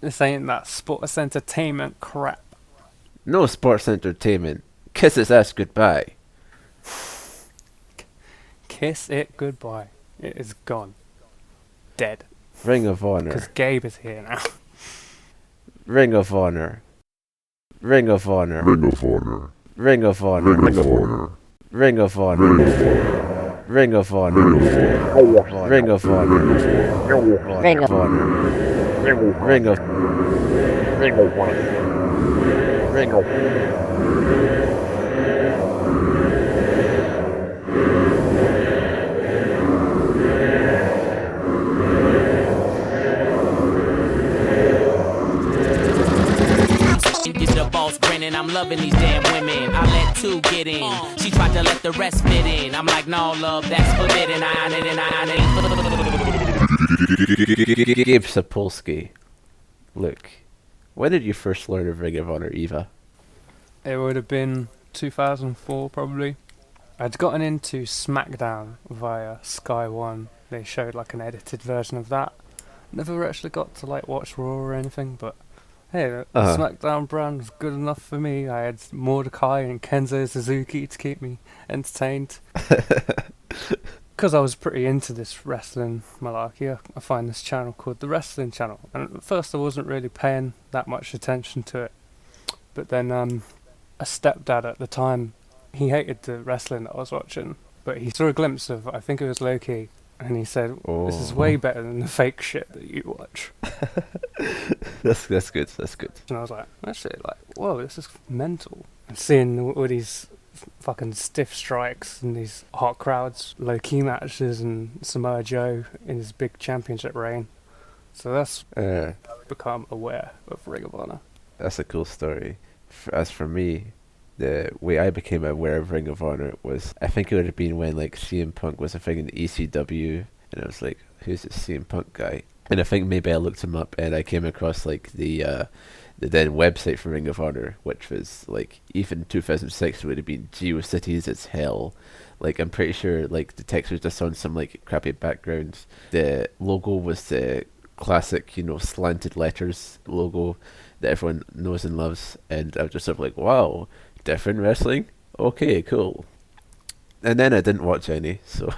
This ain't that sports entertainment crap. No sports entertainment. Kiss his ass goodbye. Kiss it goodbye. It is gone. Dead. Ring of Because Honor. Gabe is here now. Ring of Honor. Ring of Honor. Ring of Honor. Ring of Honor. Ring of Honor. Ring of Honor. Ring of Honor. Ring of Honor. Ring of Honor. Ring of Ring of Get the boss grinning, I'm loving these damn women. I let two get in. She tried to let the rest fit in. I'm like, no, love, that's forbidden. I on it and I on it. Gabe Sapolsky. Look, when did you first learn of Ring of Honor, Eva? It would have been 2004 probably. I'd gotten into SmackDown via Sky One. They showed like an edited version of that. Never actually got to like watch Raw or anything, but hey, the SmackDown brand was good enough for me. I had Mordecai and Kenzo Suzuki to keep me entertained. Because I was pretty into this wrestling malarkey, I find this channel called The Wrestling Channel. And at first I wasn't really paying that much attention to it. But then a stepdad at the time, he hated the wrestling that I was watching. But he saw a glimpse of, I think it was Loki, and he said, this is way better than the fake shit that you watch. That's good. That's good. And I was like, actually, like, whoa, this is mental. And seeing all these fucking stiff strikes and these hot crowds, low-key matches, and Samoa Joe in his big championship reign. So that's I've become aware of Ring of Honor. That's a cool story. As for me, the way I became aware of Ring of Honor was, I think it would have been when like CM Punk was a thing in ECW, and I was like, who's this CM Punk guy? And I think maybe I looked him up, and I came across like the then website for Ring of Honor, which was like, even 2006 would have been GeoCities as hell. Like, I'm pretty sure like the text was just on some like crappy background. The logo was the classic, slanted letters logo that everyone knows and loves, and I was just sort of like, wow, different wrestling? Okay, cool. And then I didn't watch any, so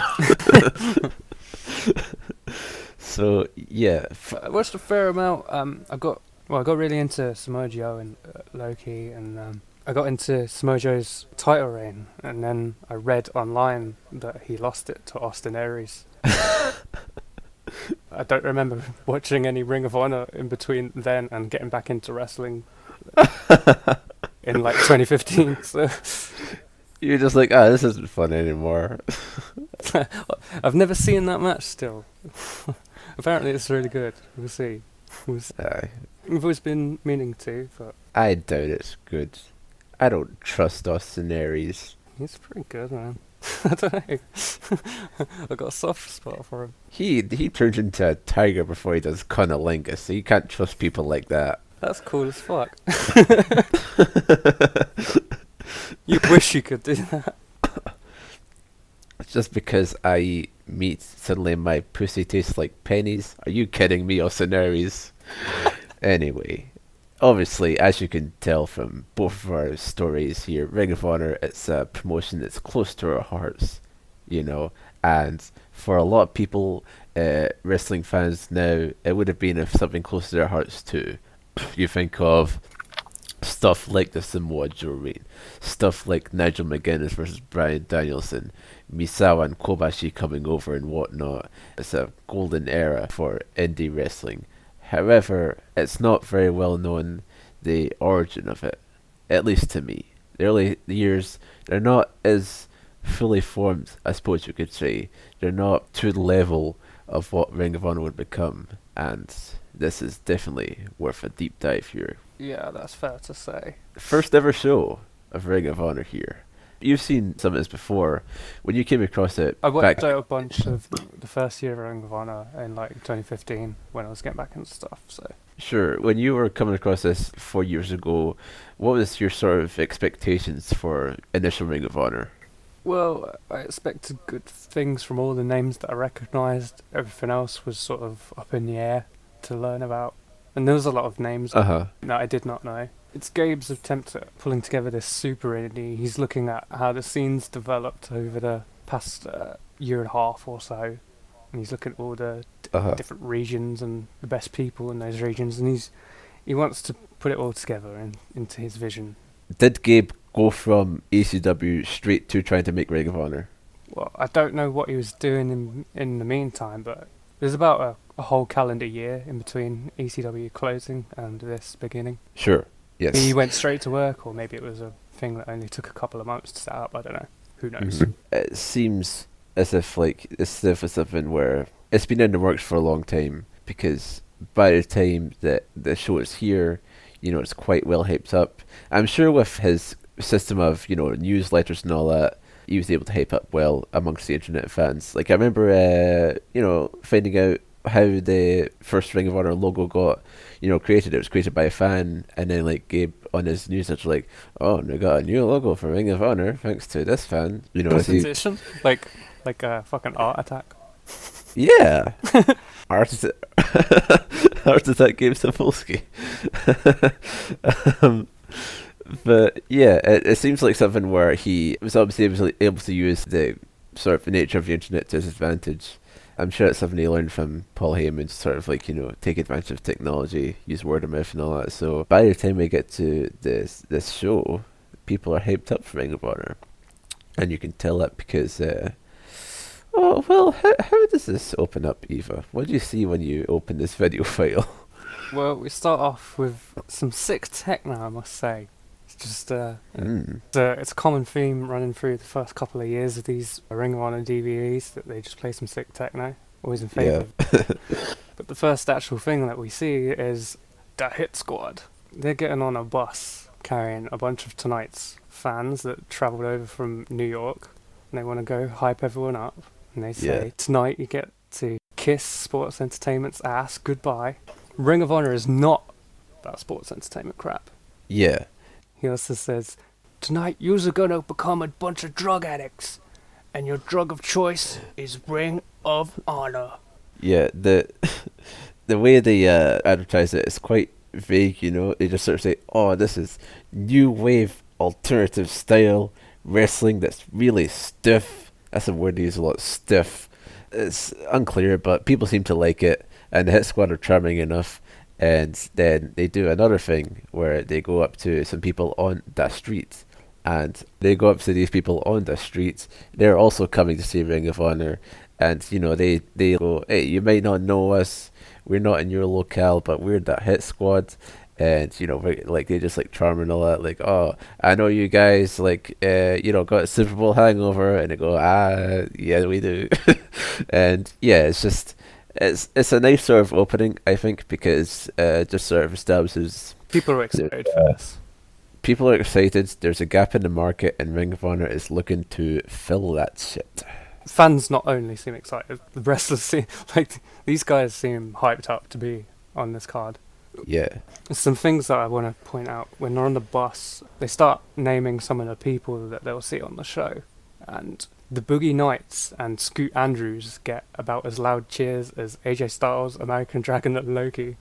so yeah. I watched a fair amount. I got really into Samoa Joe and Loki, and I got into Samoa Joe's title reign, and then I read online that he lost it to Austin Aries. I don't remember watching any Ring of Honor in between then and getting back into wrestling in like 2015. So You're just like, this isn't fun anymore. I've never seen that match still. Apparently it's really good. We'll see. Aye. I've always been meaning to, but I doubt it's good. I don't trust Austin Aries. he's pretty good, man. I don't know. I've got a soft spot for him. He turns into a tiger before he does cunnilingus, so you can't trust people like that. That's cool as fuck. You wish you could do that. Just because I eat meat, suddenly my pussy tastes like pennies? Are you kidding me, Austin Aries? Anyway, obviously, as you can tell from both of our stories here, Ring of Honor, it's a promotion that's close to our hearts, and for a lot of people, wrestling fans now, it would have been if something close to their hearts too. You think of stuff like the Samoa Joe reign, stuff like Nigel McGuinness versus Bryan Danielson, Misawa and Kobashi coming over and whatnot. It's a golden era for indie wrestling. However, it's not very well known the origin of it, at least to me. The early years, they're not as fully formed, I suppose you could say. They're not to the level of what Ring of Honor would become, and this is definitely worth a deep dive here. Yeah, that's fair to say. First ever show of Ring of Honor here. You've seen some of this before. When you came across it I back... watched out a bunch of the first year of Ring of Honor in like 2015 when I was getting back into stuff, so... Sure, when you were coming across this 4 years ago, what was your sort of expectations for initial Ring of Honor? Well, I expected good things from all the names that I recognised. Everything else was sort of up in the air to learn about. And there was a lot of names Uh-huh. that I did not know. It's Gabe's attempt at pulling together this super indie. He's looking at how the scene's developed over the past year and a half or so. And he's looking at all the different regions and the best people in those regions. And he wants to put it all together into his vision. Did Gabe go from ECW straight to trying to make Ring of Honor? Well, I don't know what he was doing in the meantime, but there's about a whole calendar year in between ECW closing and this beginning. Sure. Yes. He went straight to work, or maybe it was a thing that only took a couple of months to set up. I don't know. Who knows? Mhm. It seems as if it's something where it's been in the works for a long time, because by the time that the show is here, it's quite well hyped up. I'm sure with his system of newsletters and all that, he was able to hype up well amongst the internet fans. Like I remember, finding out how the first Ring of Honor logo got, created. It was created by a fan, and then like Gabe on his newsletter, like, oh, we got a new logo for Ring of Honor thanks to this fan. Competition? Like a fucking art attack. Yeah. Art attack Gabe Sapolsky. But yeah, it seems like something where he was obviously able to use the sort of nature of the internet to his advantage. I'm sure it's something he learned from Paul Heyman, sort of like, take advantage of technology, use word of mouth and all that. So by the time we get to this show, people are hyped up for Ring of Honor. And you can tell that because, how does this open up, Eva? What do you see when you open this video file? Well, we start off with some sick techno, I must say. It's just it's a common theme running through the first couple of years of these Ring of Honor DVDs, that they just play some sick techno. Always in favour. Yeah. But the first actual thing that we see is the Hit Squad. They're getting on a bus carrying a bunch of Tonight's fans that travelled over from New York, and they want to go hype everyone up. And they say, tonight you get to kiss Sports Entertainment's ass goodbye. Ring of Honor is not that sports entertainment crap. Yeah. He also says, tonight you're gonna become a bunch of drug addicts, and your drug of choice is Ring of Honor. Yeah, the way they advertise it is quite vague, They just sort of say, oh, this is new wave alternative style wrestling that's really stiff. That's a word they use a lot, stiff. It's unclear, but people seem to like it, and the Hit Squad are charming enough. And then they do another thing where they go up to some people on the street, and they go up to these people on the street. They're also coming to see Ring of Honor, and they go, hey, you might not know us, we're not in your locale, but we're the Hit Squad. And they just like charm and all that, like, oh, I know you guys like got a Super Bowl hangover, and they go, yeah, we do. And yeah, it's just it's a nice sort of opening, I think, because it just sort of establishes people are excited for this. People are excited. There's a gap in the market, and Ring of Honor is looking to fill that shit. Fans not only seem excited, the wrestlers seem like these guys seem hyped up to be on this card. Yeah. There's some things that I want to point out. When they're on the bus, they start naming some of the people that they'll see on the show. And the Boogie Knights and Scoot Andrews get about as loud cheers as AJ Styles, American Dragon, and Loki.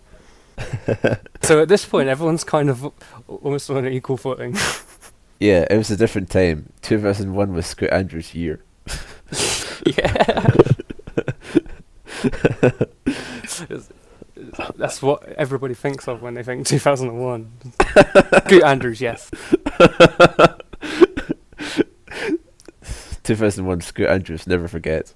So at this point, everyone's kind of almost on an equal footing. Yeah, it was a different time. 2001 was Scoot Andrews' year. Yeah. That's what everybody thinks of when they think 2001. Scoot Andrews, yes. 2001 Scoot Andrews, never forget.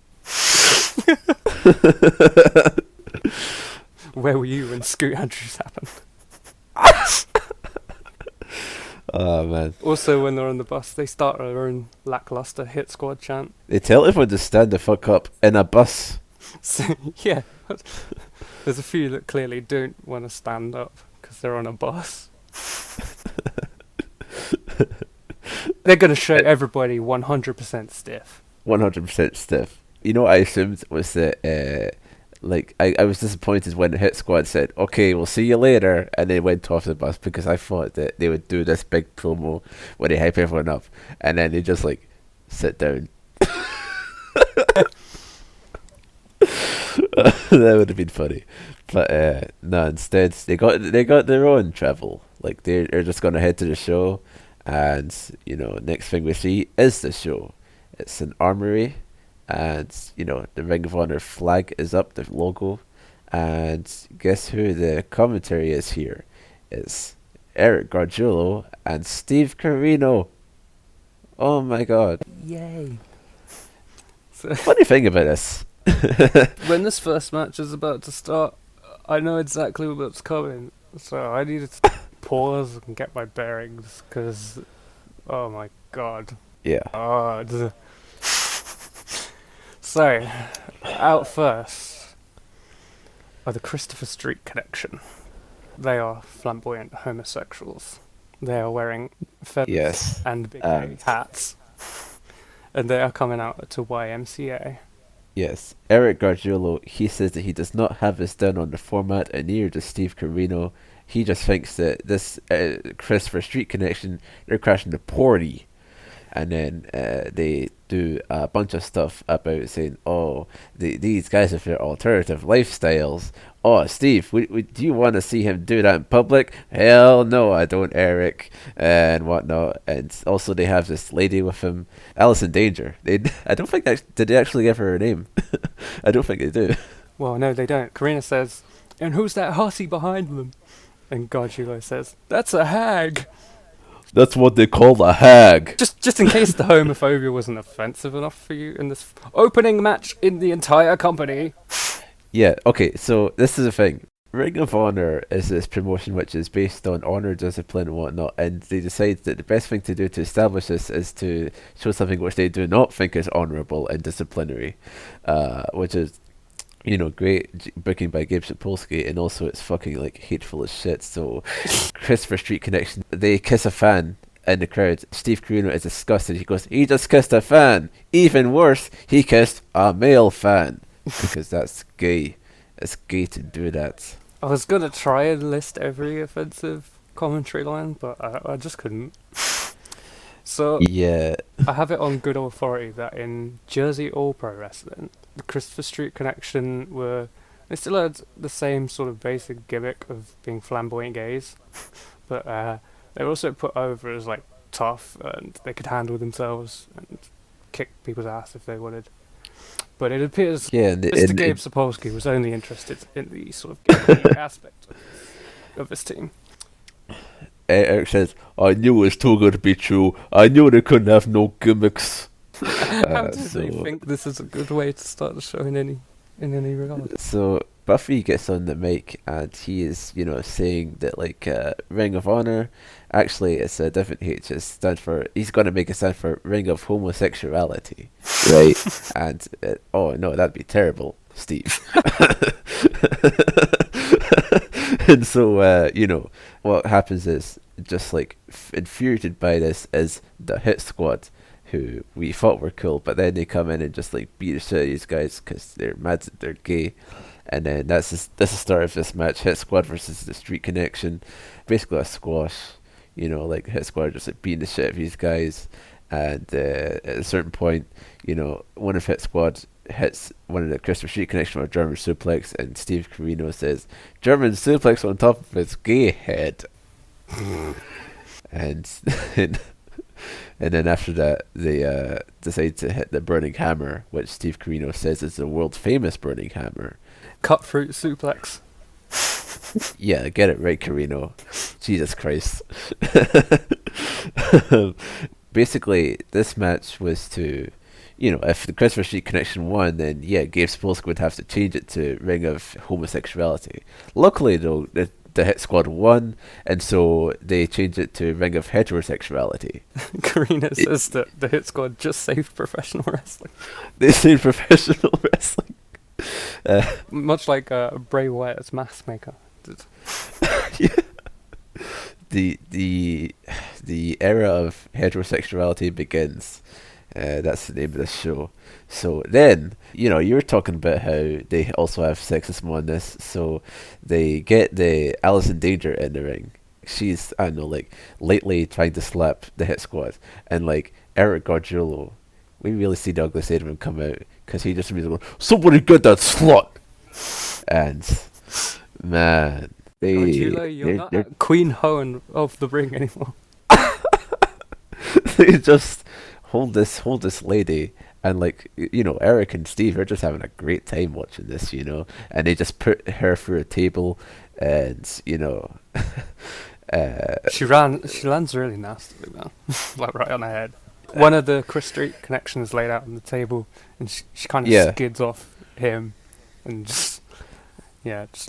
Where were you when Scoot Andrews happened? Oh man. Also, when they're on the bus, they start their own lackluster Hit Squad chant. They tell everyone to stand the fuck up in a bus. So, yeah. There's a few that clearly don't want to stand up because they're on a bus. They're going to show everybody 100% stiff. 100% stiff. You know what I assumed was that, I was disappointed when the Hit Squad said, okay, we'll see you later, and they went off the bus, because I thought that they would do this big promo where they hype everyone up, and then they just, sit down. That would have been funny. But no, instead they got their own travel. Like they're just gonna head to the show, and next thing we see is the show. It's an armory, and the Ring of Honor flag is up, the logo, and guess who the commentary is here? It's Eric Gargiulo and Steve Carino. Oh my god! Yay! So Funny thing about this. when this first match is about to start, I know exactly what's coming, so I needed to pause and get my bearings, because, oh my god. Yeah. So, out first are the Christopher Street Connection. They are flamboyant homosexuals. They are wearing feathers Yes. and big hats. And they are coming out to YMCA. Yes, Eric Gargiulo, he says that he does not have this done on the format, and neither does Steve Carino. He just thinks that this Christopher Street Connection, they're crashing the party. And then they do a bunch of stuff about saying, these guys have their alternative lifestyles. Oh, Steve, do you want to see him do that in public? Hell no, I don't, Eric, and whatnot. And also they have this lady with him, Alison Danger. I don't think did they actually give her a name? I don't think they do. Well, no, they don't. Karina says, and who's that hussy behind them? And Gargiulo says, that's a hag. That's what they call a hag. Just in case the homophobia wasn't offensive enough for you in this opening match in the entire company. Yeah, okay, so this is the thing. Ring of Honor is this promotion which is based on honor, discipline, and whatnot, and they decide that the best thing to do to establish this is to show something which they do not think is honorable and disciplinary, which is, great booking by Gabe Sapolsky, and also it's fucking hateful as shit. So, Christopher Street Connection, they kiss a fan in the crowd. Steve Carino is disgusted. He goes, he just kissed a fan. Even worse, he kissed a male fan. Because that's gay. It's gay to do that. I was going to try and list every offensive commentary line, but I just couldn't. So, yeah, I have it on good authority that in Jersey All Pro Wrestling, the Christopher Street Connection they still had the same sort of basic gimmick of being flamboyant gays, but they were also put over as tough, and they could handle themselves and kick people's ass if they wanted. But it appears Mr. Gabe Sapolsky was only interested in the sort of gimmicky aspect of his team. Eric says, I knew it was too good to be true. I knew they couldn't have no gimmicks. How do they think this is a good way to start the show in any regard? So Buffy gets on the mic and he is, saying that Ring of Honor, actually it's a different H. He's going to make it stand for Ring of Homosexuality, right? And oh no, that'd be terrible, Steve. And so what happens is, just infuriated by this, is the Hit Squad, who we thought were cool, but then they come in and just beat the shit out of these guys because they're mad that they're gay. And then that's the start of this match. Hit Squad versus the Street Connection, basically a squash. Hit Squad just beating the shit out of these guys. And at a certain point, one of Hit Squad hits one of the Christopher Street Connection with a German suplex, and Steve Carino says, German suplex on top of his gay head. and then after that, they decide to hit the Burning Hammer, which Steve Carino says is the world famous Burning Hammer. Cutthroat suplex. Yeah, get it right, Carino. Jesus Christ. Basically, this match was to, if the Christopher Street Connection won, then Gabe Sapolsky would have to change it to Ring of Homosexuality. Luckily, though, the Hit Squad won, and so they changed it to Ring of Heterosexuality. Karina says that the Hit Squad just saved professional wrestling. They saved professional wrestling. Much like Bray Wyatt as Mask Maker did. Yeah. The era of heterosexuality begins. That's the name of this show. So then, you were talking about how they also have sexism on this. So they get the Alison Danger in the ring. She's, I don't know, lately trying to slap the Hit Squad. And Eric Gargiulo, we really see Douglas Adelman come out, because he just immediately goes, somebody get that slut! And man, You're not at Queen Hohen of the ring anymore. they just hold this lady, and like, Eric and Steve are just having a great time watching this, and they just put her through a table, and She lands really nastily, man. Like right on her head. One of the Chris Street connections laid out on the table, and she kind of skids off him, and just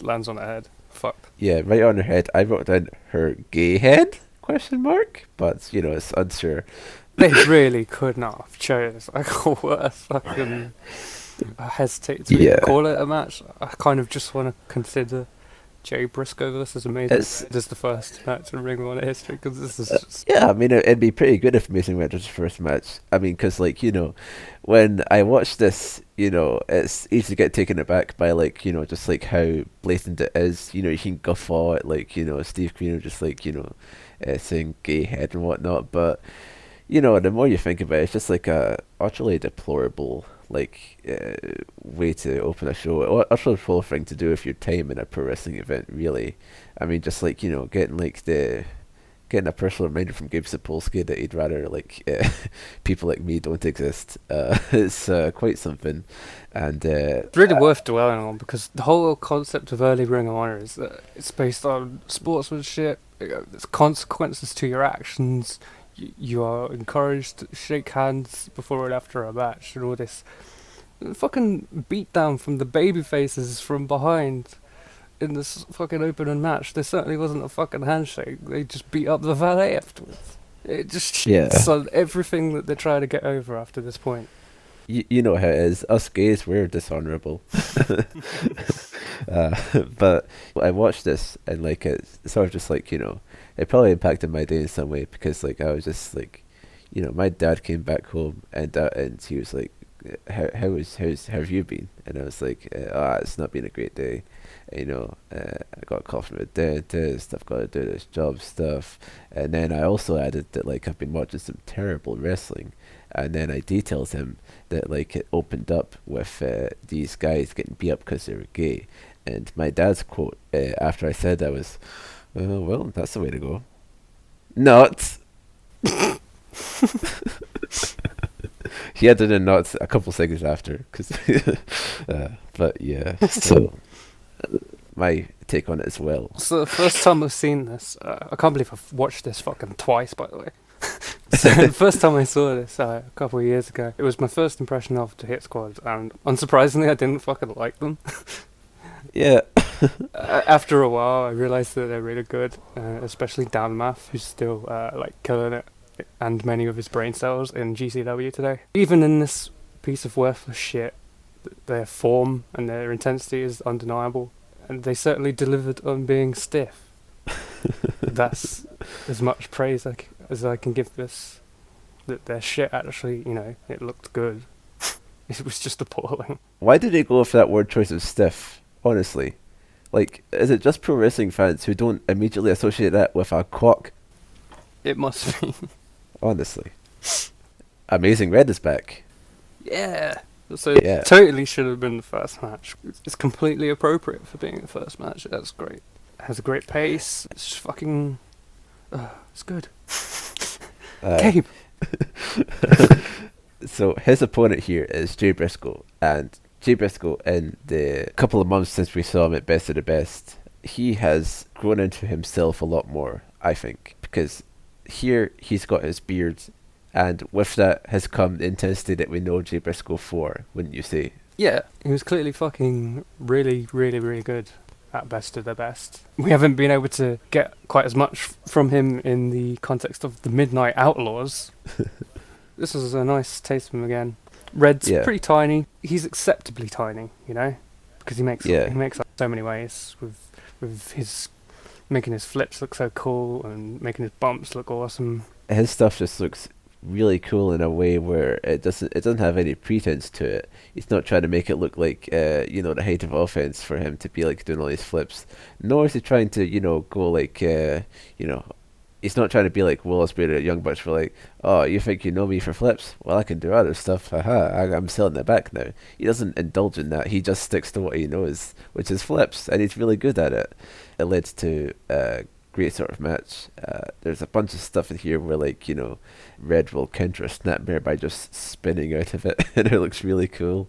lands on her head. Fuck. Yeah, right on her head. I wrote down her gay head ? But it's unsure. They really could not have chose like a worse fucking. I hesitate to even call it a match. I kind of just want to consider Jay Briscoe versus Amazing Red as the first match in Ring of Honor history, because this is just... I mean, it'd be pretty good if Amazing Red was the first match. I mean, because, like, when I watch this, it's easy to get taken aback by, like, just, like, how blatant it is. You can guffaw at, like, Steve Corino just, like, saying gay head and whatnot, but, the more you think about it, it's just, like, a utterly deplorable... way to open a show. Utterly deplorable thing to do with your time in a pro wrestling event, really. I mean, just like, getting a personal reminder from Gabe Sapolsky that he'd rather people like me don't exist. It's quite something, and it's really worth dwelling on, because the whole concept of early Ring of Honor is that it's based on sportsmanship. There's consequences to your actions. You are encouraged to shake hands before and after a match, and all this fucking beatdown from the baby faces from behind in this fucking opening match. There certainly wasn't a fucking handshake. They just beat up the valet afterwards. It just shits on everything that they're trying to get over after this point. You know how it is. Us gays, we're dishonourable. But I watched this, and it's sort of just it probably impacted my day in some way, because I was just my dad came back home, and he was like, how have you been? And I was like, it's not been a great day. I got a call from a dentist, I've got to do this job stuff. And then I also added that I've been watching some terrible wrestling, and then I detailed him that it opened up with these guys getting beat up because they were gay. And my dad's quote after I said that was, well, that's the way to go. Not. He added a not a couple seconds after, but yeah. So my take on it as well. So the first time I've seen this, I can't believe I've watched this fucking twice, by the way. So the first time I saw this a couple of years ago, it was my first impression of the Hit Squad, and unsurprisingly, I didn't fucking like them. Yeah. After a while, I realised that they're really good, especially Dan Maff, who's still killing it, and many of his brain cells in GCW today. Even in this piece of worthless shit, their form and their intensity is undeniable, and they certainly delivered on being stiff. That's as much praise as I can give this. That their shit actually, it looked good. It was just appalling. Why did they go for that word choice of stiff? Honestly, is it just pro wrestling fans who don't immediately associate that with a cock? It must be. Honestly, Amazing Red is back. Yeah. So it totally should have been the first match. It's completely appropriate for being the first match. That's great. It has a great pace. It's just fucking... it's good. Gabe. So his opponent here is Jay Briscoe. And Jay Briscoe, in the couple of months since we saw him at Best of the Best, he has grown into himself a lot more, I think. Because here he's got his beard, and with that has come the intensity that we know Jay Briscoe for, wouldn't you say? Yeah, he was clearly fucking really, really, really good at Best of the Best. We haven't been able to get quite as much from him in the context of the Midnight Outlaws. This was a nice taste of him again. Red's pretty tiny. He's acceptably tiny, because he makes up so many ways with his making his flips look so cool and making his bumps look awesome. His stuff just looks really cool in a way where it doesn't have any pretense to it. He's not trying to make it look like the height of offense for him to be doing all these flips. Nor is he trying to go he's not trying to be like Will Ospreay at Young Bucks for like, oh, you think you know me for flips? Well, I can do other stuff. Haha, I'm selling it back now. He doesn't indulge in that. He just sticks to what he knows, which is flips, and he's really good at it. It led to a great sort of match. There's a bunch of stuff in here where, like, Red will counter a snapmare by just spinning out of it, and it looks really cool.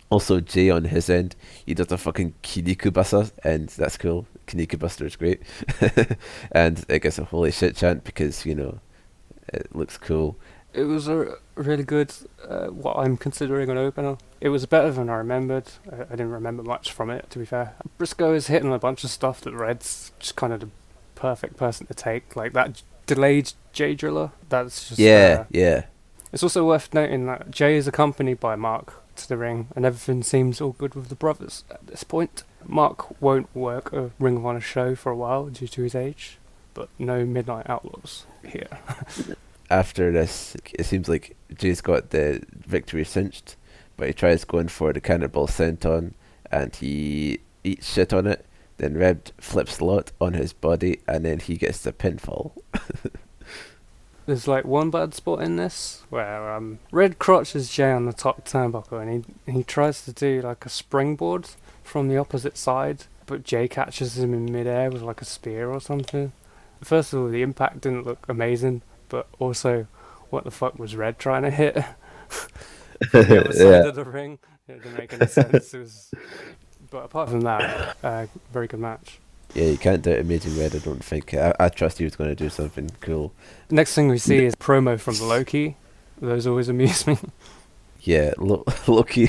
Also, Jay on his end, he does a fucking Kinniku Buster, and that's cool. Kinniku Buster is great. And it gets a holy shit chant because, it looks cool. It was a really good, what I'm considering an opener. It was better than I remembered. I didn't remember much from it, to be fair. Briscoe is hitting a bunch of stuff that Red's just kind of the perfect person to take. Like that delayed Jay Driller. That's just... Yeah. It's also worth noting that Jay is accompanied by Mark to the ring, and everything seems all good with the brothers at this point. Mark won't work a Ring of Honor show for a while due to his age, but no Midnight Outlaws here. After this, it seems like Jay's got the victory cinched, but he tries going for the Cannonball Senton, and he eats shit on it. Then Red flips the lot on his body, and then he gets the pinfall. There's like one bad spot in this where Red crotches Jay on the top turnbuckle, and he tries to do like a springboard from the opposite side, but Jay catches him in midair with like a spear or something. First of all, the impact didn't look amazing, but also, what the fuck was Red trying to hit? The other side of the ring. It didn't make any sense. But apart from that, very good match. Yeah, you can't doubt Amazing Red, I don't think. I trust he was going to do something cool. Next thing we see is promo from Loki. Those always amuse me. Yeah, Loki.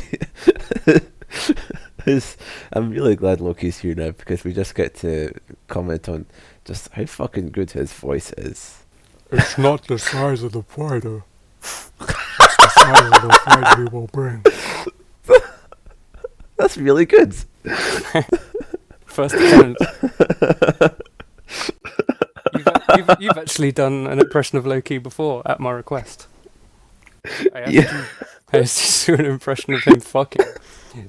I'm really glad Loki's here now, because we just get to comment on just how fucking good his voice is. It's not the size of the fighter. It's the size of the fight we will bring. That's really good. First attempt. You've actually done an impression of Loki before at my request. I asked you to do an impression of him fucking,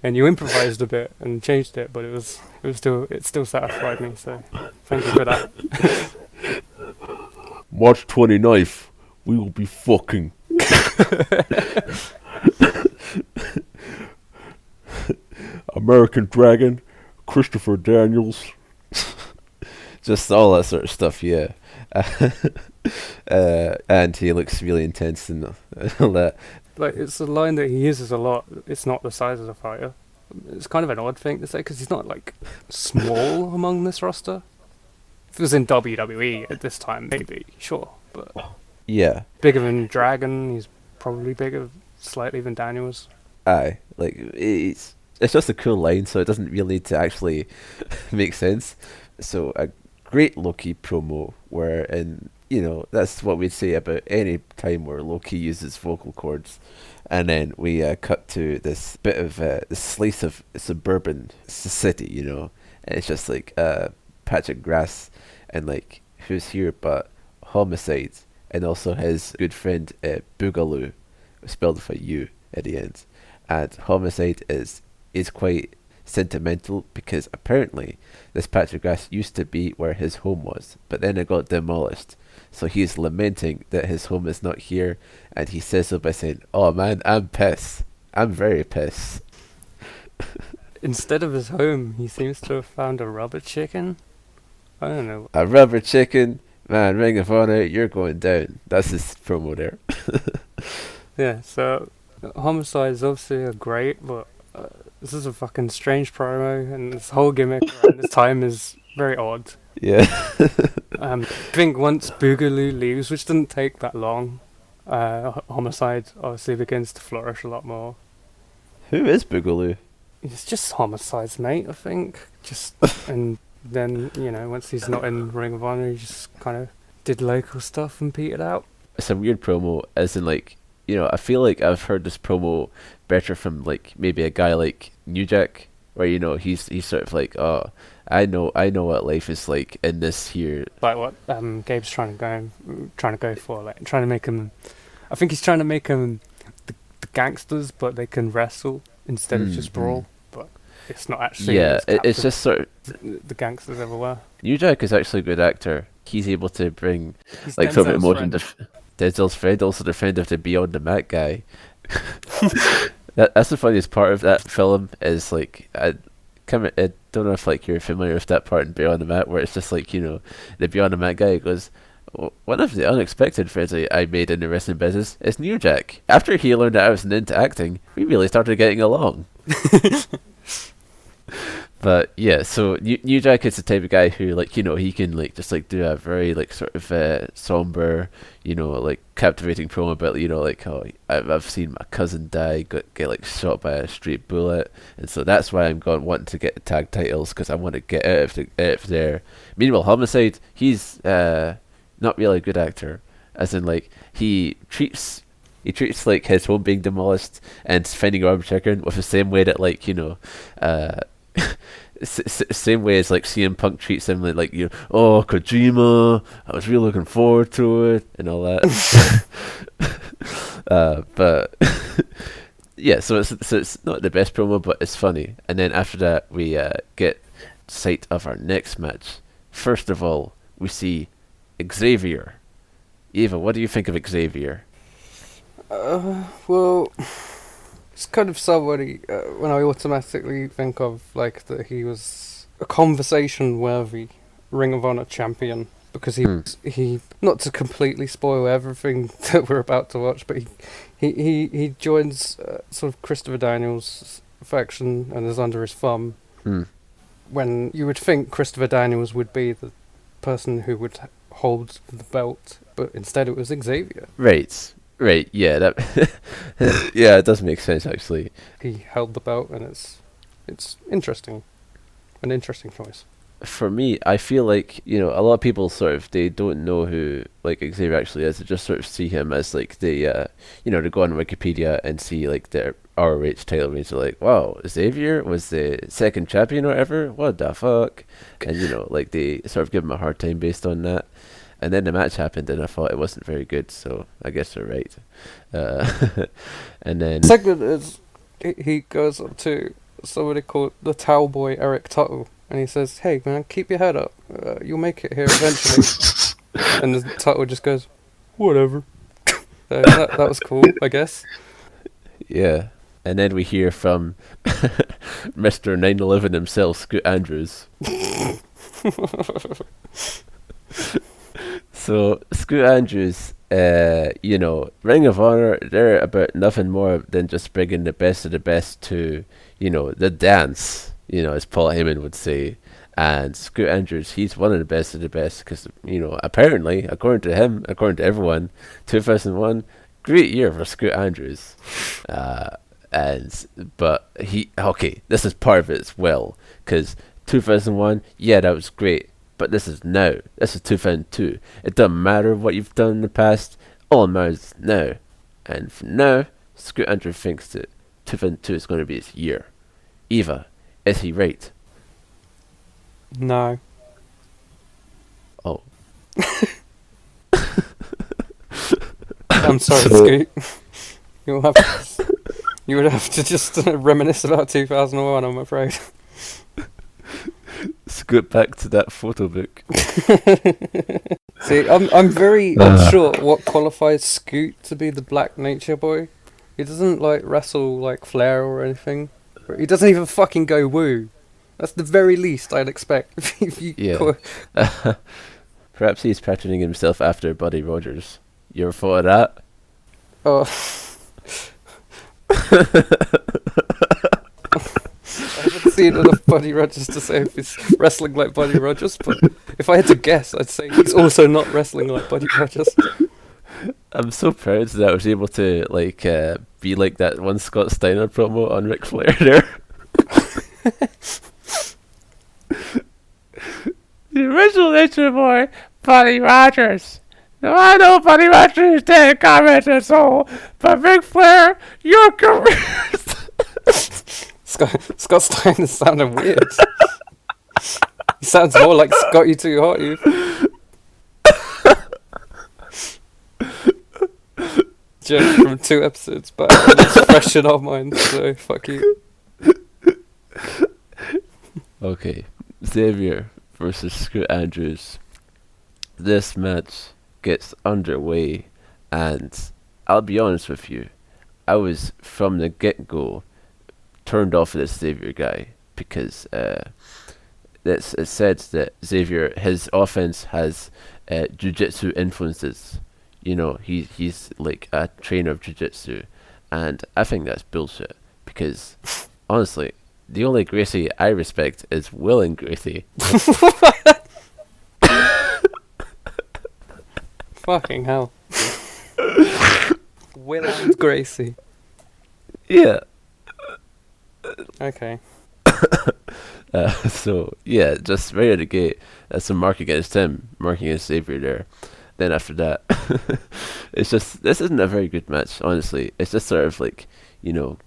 and you improvised a bit and changed it, but it still satisfied me. So thank you for that. March 29th, we will be fucking. American Dragon, Christopher Daniels. Just all that sort of stuff, yeah. And he looks really intense and all that. Like, it's a line that he uses a lot. It's not the size of the fighter. It's kind of an odd thing to say, because he's not, like, small among this roster. If it was in WWE at this time, maybe, sure. But yeah, bigger than Dragon, he's probably bigger slightly than Daniels. Aye, like, it's just a cool line, so it doesn't really need to actually make sense. So a great Loki promo wherein, that's what we'd say about any time where Loki uses vocal cords. And then we cut to this bit of this slice of suburban city, and it's just like a patch of grass, and like, who's here but Homicide, and also his good friend Boogaloo, spelled with a U at the end. And Homicide is quite sentimental, because apparently this patch of grass used to be where his home was, but then it got demolished. So he's lamenting that his home is not here, and he says so by saying, "Oh man, I'm pissed. I'm very pissed." Instead of his home, he seems to have found a rubber chicken. I don't know. A rubber chicken? Man, Ring of Honor, you're going down. That's his promo there. Yeah, so Homicide is obviously great, but this is a fucking strange promo, and this whole gimmick around this time is very odd. Yeah. I think once Boogaloo leaves, which didn't take that long, Homicide obviously begins to flourish a lot more. Who is Boogaloo? It's just Homicide's mate, I think. And then, once he's not in Ring of Honor, he just kind of did local stuff and petered out. It's a weird promo, as in, like, I feel like I've heard this promo better from, like, maybe a guy like New Jack, where, he's sort of like, oh, I know what life is like in this here. Like what Gabe's trying to go for, like trying to make him. I think he's trying to make him the gangsters, but they can wrestle instead of just brawl. But it's not actually. Yeah, it's just sort of the gangsters ever were. New Jack is actually a good actor. he's able to bring He's like sort of Denzel's emotion. friend. Denzel's friend, also the friend of the Beyond the Mat guy. That's the funniest part of that film is like I don't know if like you're familiar with that part in Beyond the Mat where it's just like, you know, the Beyond the Mat guy goes, one of the unexpected friends I made in the wrestling business is New Jack. After he learned that I was into acting, we really started getting along. But yeah, so New Jack is the type of guy who, like, you know, he can like just like do a very like sort of somber, you know, like captivating promo about, you know, like how I've seen my cousin die, get like shot by a straight bullet, and so that's why I'm wanting to get the tag titles because I want to get out of there. Meanwhile, Homicide, he's not really a good actor, as in like he treats like his home being demolished and finding arm chicken with the same way that, like, you know, same way as like CM Punk treats him, like you know, oh, Kojima, I was really looking forward to it and all that. But yeah, so it's not the best promo, but it's funny. And then after that, we get sight of our next match. First of all, we see Xavier. Eva, what do you think of Xavier? Well, it's kind of somebody when I automatically think of like that he was a conversation-worthy Ring of Honor champion because he not to completely spoil everything that we're about to watch, but he joins sort of Christopher Daniels' faction and is under his thumb. When you would think Christopher Daniels would be the person who would hold the belt, but instead it was Xavier. Right, yeah, that yeah, it does make sense actually. He held the belt, and it's interesting, an interesting choice. For me, I feel like, you know, a lot of people sort of, they don't know who like Xavier actually is. They just sort of see him as like the you know, to go on Wikipedia and see like their ROH title range. They're like, wow, Xavier was the second champion or whatever. What the fuck? And you know, like they sort of give him a hard time based on that. And then the match happened, and I thought it wasn't very good. So I guess they're right. And then Segment is he goes up to somebody called the Towel Boy Eric Tuttle, and he says, "Hey man, keep your head up. You'll make it here eventually." And the Tuttle just goes, "Whatever." That was cool, I guess. yeah. And then we hear from Mr. 9/11 himself, Scoot Andrews. So Scoot Andrews, you know, Ring of Honor, they're about nothing more than just bringing the best of the best to, you know, the dance, you know, as Paul Heyman would say. And Scoot Andrews, he's one of the best of the best because, you know, apparently, according to him, according to everyone, 2001, great year for Scoot Andrews. But this is part of it as well, because 2001, yeah, that was great. But this is now. This is 2002. It doesn't matter what you've done in the past. All that matters is now. And for now, Scoot Andrews thinks that 2002 is going to be his year. Eva, is he right? No. Oh. I'm sorry, Scoot. You would have to just reminisce about 2001, I'm afraid. Scoot back to that photo book. See, I'm very unsure what qualifies Scoot to be the Black Nature Boy. He doesn't like wrestle like Flair or anything. He doesn't even fucking go woo. That's the very least I'd expect. If you Perhaps he's patterning himself after Buddy Rogers. You ever thought of that? Oh. I haven't seen enough Buddy Rogers to say if he's wrestling like Buddy Rogers, but if I had to guess, I'd say he's also not wrestling like Buddy Rogers. I'm so proud that I was able to like be like that one Scott Steiner promo on Ric Flair there. The original Nature Boy, Buddy Rogers. Now I know Buddy Rogers is dead, comment and soul, but Ric Flair, you're correct. Scott Steiner sounded weird. He sounds more like Scotty Too Hot. You. Joke from 2 episodes back. It's fresh in our minds, so fuck you. Okay, Xavier versus Scoot Andrews. this match gets underway, and I'll be honest with you, I was from the get-go turned off of this Xavier guy because it said that Xavier, his offense has jiu-jitsu influences. You know, he's like a trainer of jiu-jitsu, and I think that's bullshit because honestly, the only Gracie I respect is Will and Gracie. Fucking hell. Will and Gracie. Yeah. Okay. So yeah, just right out of the gate, some mark against him, mark against Xavier there. Then after that, it's just this isn't a very good match, honestly. It's just sort of like,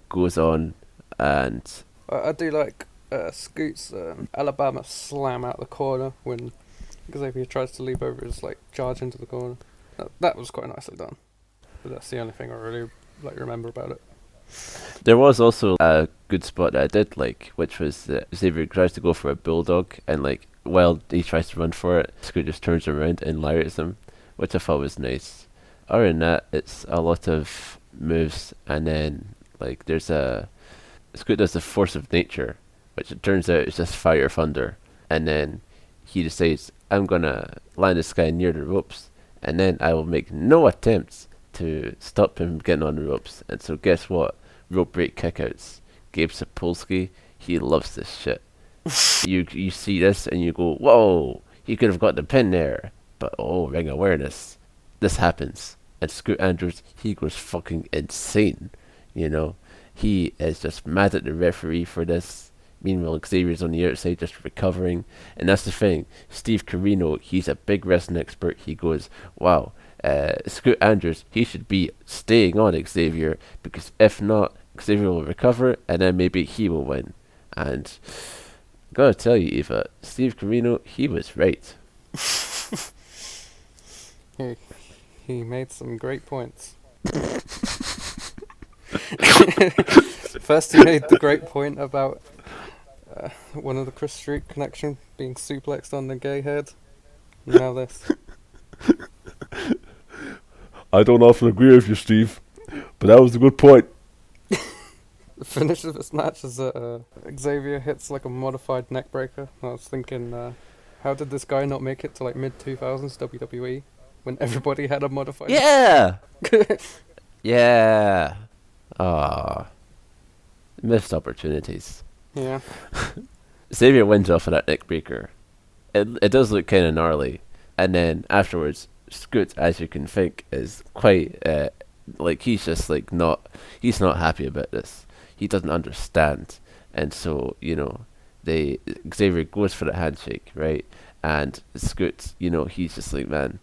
goes on, and I do like Scoot's Alabama slam out the corner when Xavier tries to leap over his charge into the corner. That was quite nicely done. But that's the only thing I really remember about it. there was also a good spot that I did like, which was that Xavier tries to go for a bulldog, and while he tries to run for it, Scoot just turns around and lariats him, which I thought was nice. Other than that, it's a lot of moves, and then there's Scoot does the force of nature, which it turns out is just fire thunder, and then he decides, I'm gonna land this guy near the ropes, and then I will make no attempts to stop him getting on the ropes. And so guess what? Rope break kickouts. Gabe Sapolsky, he loves this shit. You see this and you go, whoa, he could have got the pin there. But ring awareness. This happens. And Scoot Andrews, he goes fucking insane. He is just mad at the referee for this. Meanwhile, Xavier's on the outside just recovering. And that's the thing. Steve Carino, he's a big wrestling expert. He goes, wow, Scoot Andrews, he should be staying on Xavier, because if not, Xavier will recover and then maybe he will win. And I gotta tell you, Eva, Steve Carino, he was right. He made some great points. First, he made the great point about one of the Chris Street connection being suplexed on the gay head. Now this. I don't often agree with you, Steve, but that was a good point. The finish of this match is that Xavier hits a modified neck breaker. I was thinking, how did this guy not make it to mid 2000s WWE when everybody had a modified? Yeah. Yeah. Missed opportunities. Yeah. Xavier wins off of that neck breaker. It does look kind of gnarly, and then afterwards, Scoot, as you can think, is quite he's just he's not happy about this. He doesn't understand, and so Xavier goes for the handshake, right? And Scoot, he's just like, man,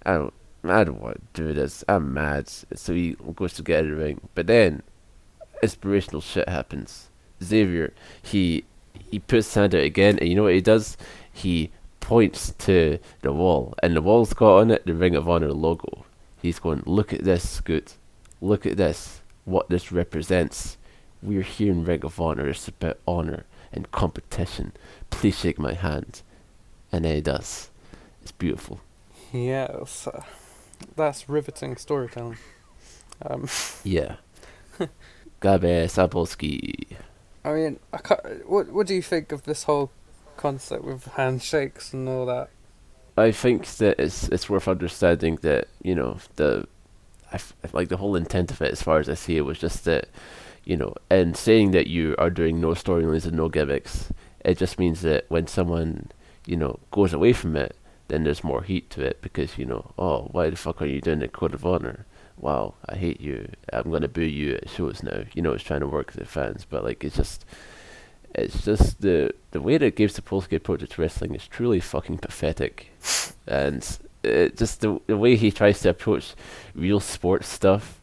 I don't want to do this. I'm mad. So he goes to get out of the ring, but then inspirational shit happens. Xavier, he puts his hand out again, and you know what he does? He points to the wall, and the wall's got on it the Ring of Honor logo. He's going, look at this, Scoot. Look at this. What this represents. We're here in Ring of Honor. It's about honor and competition. Please shake my hand. And then he does. It's beautiful. Yes. That's riveting storytelling. Yeah. Gabe Sapolsky. I mean, what do you think of this whole concept with handshakes and all that? I think that it's worth understanding that the whole intent of it, as far as I see it, was just that and saying that you are doing no storylines and no gimmicks, it just means that when someone goes away from it, then there's more heat to it, because why the fuck are you doing the Code of Honor? Wow, I hate you. I'm gonna boo you at shows now. It's trying to work with the fans, but it's just the way that Gabe Sapolsky approaches wrestling is truly fucking pathetic, and just the way he tries to approach real sports stuff.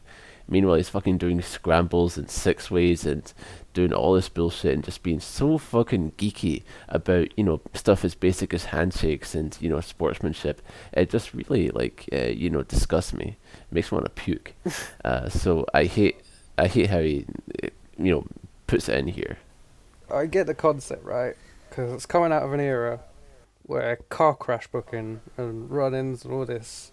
Meanwhile, he's fucking doing scrambles and six ways and doing all this bullshit and just being so fucking geeky about stuff as basic as handshakes and sportsmanship. It just really disgusts me. It makes me want to puke. So I hate how he puts it in here. I get the concept, right? Because it's coming out of an era where car crash booking and run-ins and all this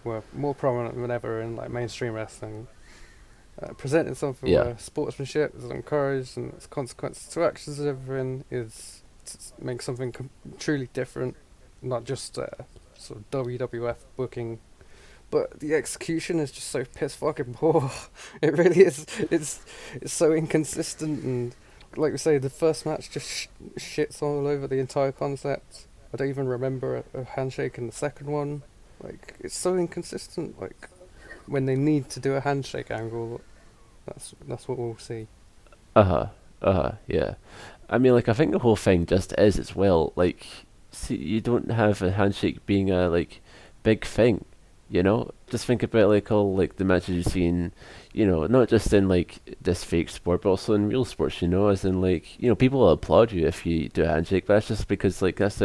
were more prominent than ever in like mainstream wrestling. Presenting something Yeah. where sportsmanship is encouraged and its consequences to actions and everything is make something truly different, not just sort of WWF booking, but the execution is just so piss fucking poor. It really is. It's so inconsistent, and like we say, the first match just shits all over the entire concept. I don't even remember a handshake in the second one. Like, it's so inconsistent. Like, when they need to do a handshake angle, that's what we'll see. Yeah. I mean, like, I think the whole thing just is as well. Like, see, you don't have a handshake being a like big thing. You know, just think about like all like the matches you've seen. You know, not just in like this fake sport, but also in real sports. You know, as in like people will applaud you if you do a handshake. But that's just because like it's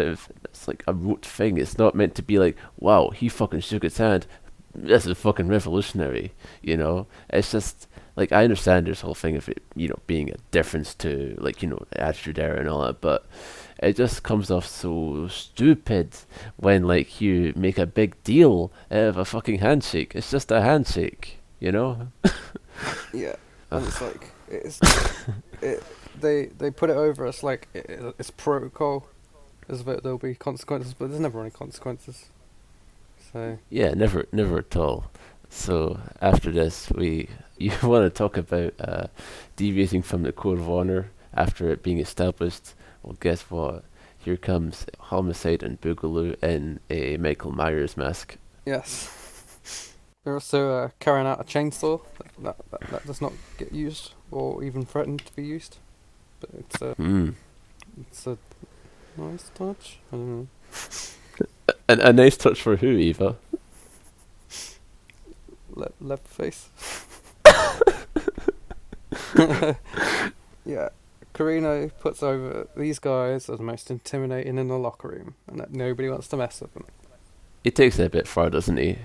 like a rote thing. It's not meant to be like, wow, he fucking shook his hand. This is fucking revolutionary. You know, it's just like I understand this whole thing of it, being a difference to like the Attitude Era and all that, but it just comes off so stupid when like you make a big deal out of a fucking handshake. It's just a handshake, you know? Yeah, and it's like they put it over as like it's protocol, as if there'll be consequences, but there's never any consequences. So yeah, never at all. So after this, you want to talk about deviating from the code of honor after it being established. Well, guess what? Here comes Homicide and Boogaloo in a Michael Myers mask. yes, they're also carrying out a chainsaw that does not get used or even threatened to be used, but it's a nice touch. I don't know. A nice touch for who, Eva? Left face. Yeah, Carino puts over these guys as the most intimidating in the locker room, and that nobody wants to mess with them. He takes it a bit far, doesn't he?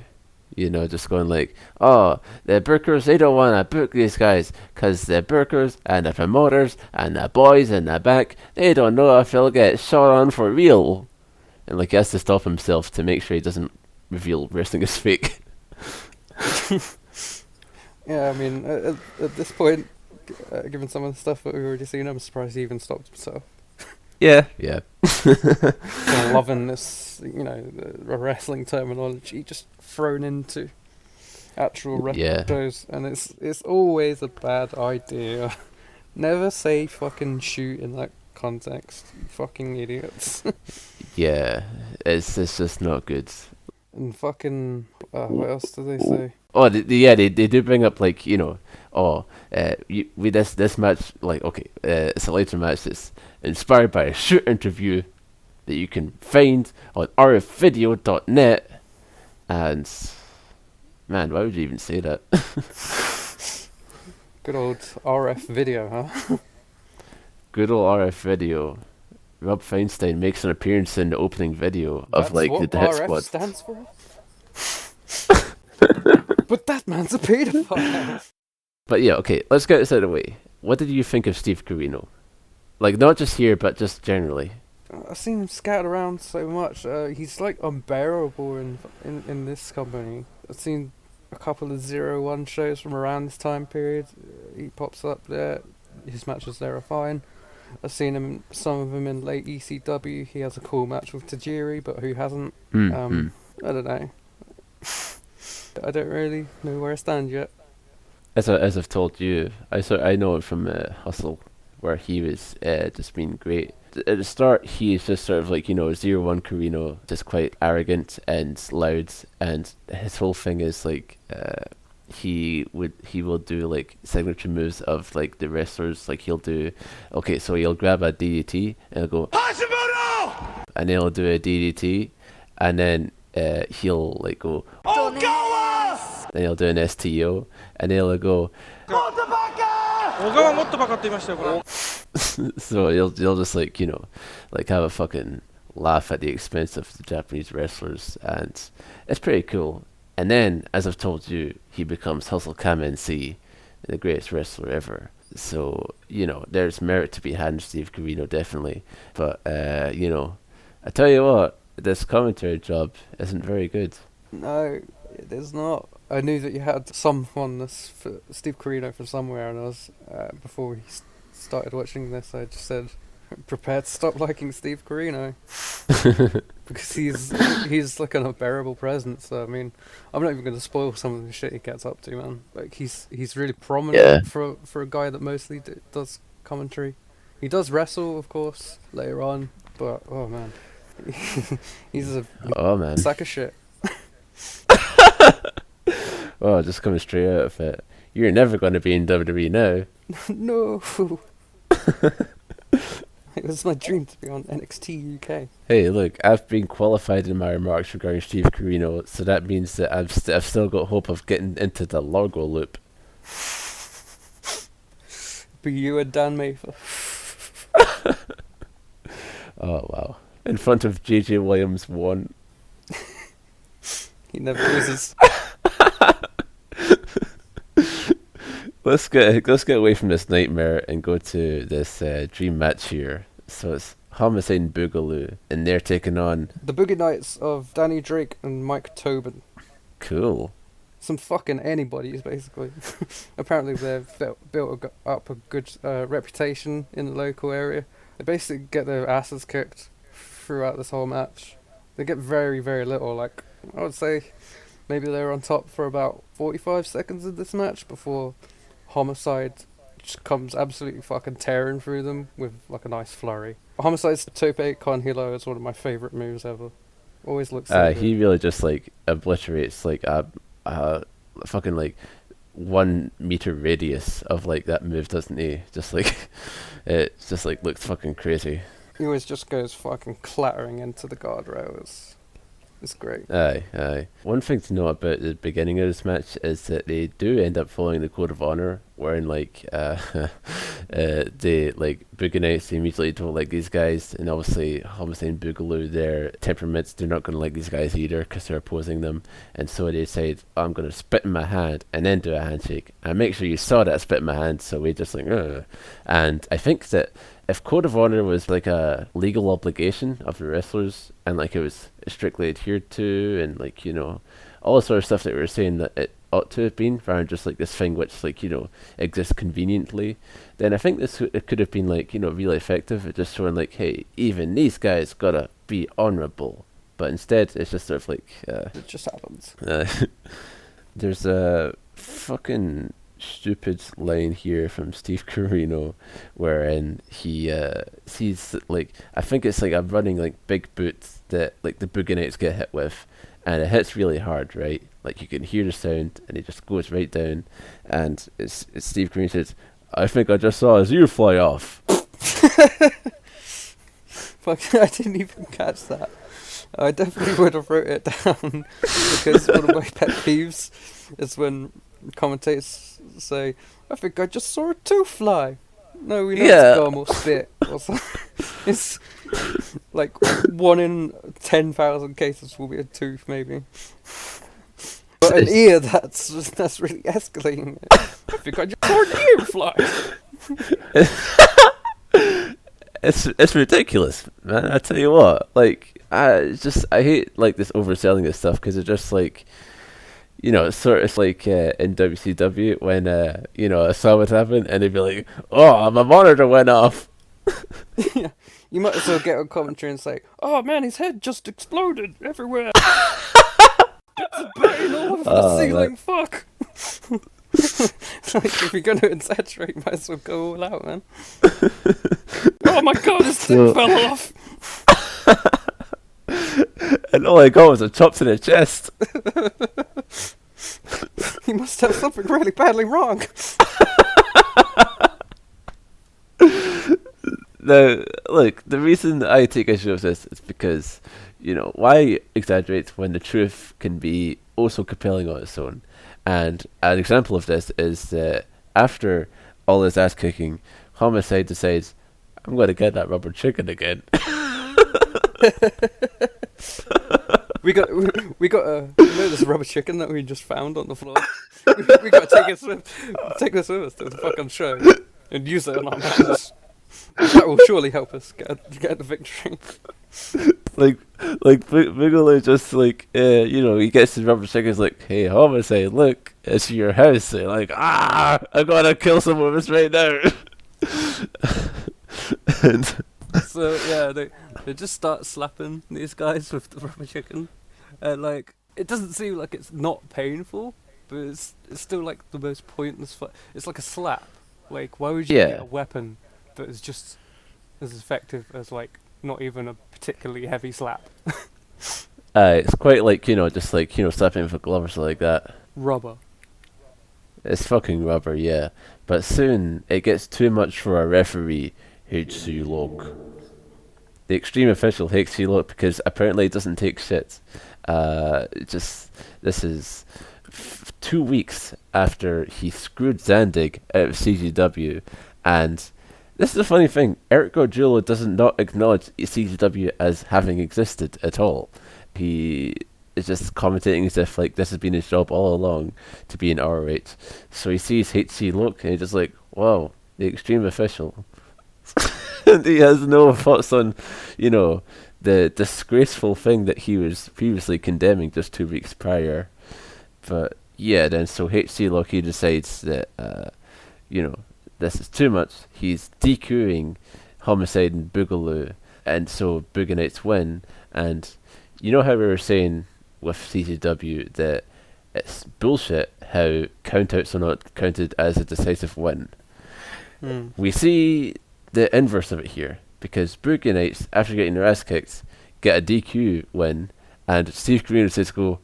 Just going like, oh, the bookers, they don't want to book these guys, because the bookers and the promoters and the boys in the back, they don't know if they'll get shot on for real. And like he has to stop himself to make sure he doesn't reveal wrestling is fake. Yeah, I mean, at this point, given some of the stuff that we've already seen, I'm surprised he even stopped himself. Yeah. I'm loving this, the wrestling terminology just thrown into actual wrestling shows, and it's always a bad idea. Never say fucking shoot in that context, you fucking idiots. Yeah, it's just not good. And fucking, what else do they say? Oh, they do bring up like with this match, like okay, it's a later match that's inspired by a shoot interview that you can find on rfvideo.net, and man, why would you even say that? Good old RF video, huh? Good old RF video. Rob Feinstein makes an appearance in the opening video of like the Hit Squad. RF stands for? But that man's a pedophile. But yeah, okay, let's get this out of the way. What did you think of Steve Carino? Like, not just here, but just generally. I've seen him scattered around so much. He's like unbearable in this company. I've seen a couple of 0-1 shows from around this time period. He pops up there. His matches there are fine. I've seen some of them in late ECW. He has a cool match with Tajiri, but who hasn't? I don't know. I don't really know where I stand yet. As I've told you, I know it from Hustle, where he was just being great. At the start, he is just sort of like 0-1 Carino, just quite arrogant and loud, and his whole thing is like he will do like signature moves of like the wrestlers. Like he'll grab a DDT and he'll go Hashimoto, and then he'll do a DDT, and then he'll like go Ogawa, then he'll do an STO, and then he'll go so he'll just like like have a fucking laugh at the expense of the Japanese wrestlers, and it's pretty cool. And then, as I've told you, he becomes Hustle Kamency, the greatest wrestler ever. So, there's merit to be had in Steve Carino, definitely. But, I tell you what, this commentary job isn't very good. No, it is not. I knew that you had someone, Steve Carino from somewhere, and I was before we started watching this, I just said, prepare to stop liking Steve Carino because he's like an unbearable presence. So, I mean, I'm not even going to spoil some of the shit he gets up to, man. Like he's really prominent for a guy that mostly does commentary. He does wrestle, of course, later on, but oh man, he's a sack of shit. Oh, just coming straight out of it. You're never going to be in WWE now. No. It was my dream to be on NXT UK. Hey, look, I've been qualified in my remarks regarding Steve Carino, so that means that I've still got hope of getting into the Largo loop. Be you and Dan Mather. Oh, wow. In front of JJ Williams 1. He never loses. Let's get away from this nightmare and go to this dream match here. So it's Homicide and Boogaloo, and they're taking on the Boogie Nights of Danny Drake and Mike Tobin. Cool. Some fucking anybody's, basically. Apparently they've built up a good reputation in the local area. They basically get their asses kicked throughout this whole match. They get very, very little. Like, I would say maybe they were on top for about 45 seconds of this match before Homicide just comes absolutely fucking tearing through them with like a nice flurry. Homicide's tope con hilo is one of my favourite moves ever. Always looks so good. He really just like obliterates like a fucking like 1 meter radius of like that move, doesn't he? Just like it just like looks fucking crazy. He always just goes fucking clattering into the guardrails. It's great. Aye. One thing to note about the beginning of this match is that they do end up following the code of honor, wherein like they like Boogie Nights, they immediately don't like these guys, and obviously Homicide and Boogaloo, their temperaments, they're not going to like these guys either because they're opposing them, and so they decide, I'm going to spit in my hand and then do a handshake, and make sure you saw that spit in my hand. So we just like, ugh. And I think that if code of honor was like a legal obligation of the wrestlers, and like it was strictly adhered to, and like, you know, all the sort of stuff that we were saying that it ought to have been, rather than just like this thing which, like, you know, exists conveniently, then I think it could have been like, you know, really effective at just showing like, hey, even these guys gotta be honorable. But instead it's just sort of like it just happens. There's a fucking stupid line here from Steve Carino wherein he sees like, I think it's like a running like big boot that like the Boogie Nights get hit with, and it hits really hard, right? Like you can hear the sound, and it just goes right down, and it's Steve Carino says, I think I just saw his ear fly off. Fuck, I didn't even catch that. I definitely would have wrote it down because one of my pet peeves is when commentators say, I think I just saw a tooth fly. No, we know it's gum or spit or something. It's like 1 in 10,000 cases will be a tooth, maybe. But an ear, that's really escalating. I think I just saw an ear fly. It's ridiculous, man. I tell you what, like I hate like this overselling of stuff, because it's just like, you know, it's sort of like in WCW when you know, a saw would happen and they'd be like, oh, my monitor went off. Yeah, you might as well get on commentary and say, oh man, his head just exploded everywhere. It's a brain all over the ceiling, fuck. It's like, if you're going to exaggerate, you might as well go all out, man. Oh my god, his thing fell off. And all I got was a chop to the chest. He must have something really badly wrong. Now, look, the reason I take issue with this is because, you know, why exaggerate when the truth can be also compelling on its own? And an example of this is that after all this ass kicking, Homicide decides, I'm going to get that rubber chicken again. We got you know, this rubber chicken that we just found on the floor. we got to take this with us to the fucking show and use it on our matches. That will surely help us get the victory. like Bigelow just like he gets his rubber chickens like, hey Homicide, look, it's your house. They're like, I gotta kill someone of us right now. And So yeah, they just start slapping these guys with the rubber chicken, and like it doesn't seem like it's not painful, but it's still like the most pointless. It's like a slap. Like why would you get a weapon that is just as effective as like not even a particularly heavy slap? it's quite like just like slapping with a glove or something like that. Rubber. It's fucking rubber, yeah. But soon it gets too much for a referee, HC Locke. The extreme official HC Locke, because apparently it doesn't take shit. This is 2 weeks after he screwed Zandig out of CZW, and this is a funny thing. Eric Gargiulo does not acknowledge CZW as having existed at all. He is just commentating as if like this has been his job all along to be in ROH. So he sees HC Locke and he's just like, wow, the extreme official. And he has no thoughts on, the disgraceful thing that he was previously condemning just 2 weeks prior. But yeah, then so HC Locke, he decides that, this is too much. He's DQing Homicide and Boogaloo, and so Boogie Nights win. And you know how we were saying with CZW that it's bullshit how countouts are not counted as a decisive win. We see the inverse of it here, because Boogie Nights, after getting their ass kicked, get a DQ win, and Steve Corino says, "Go,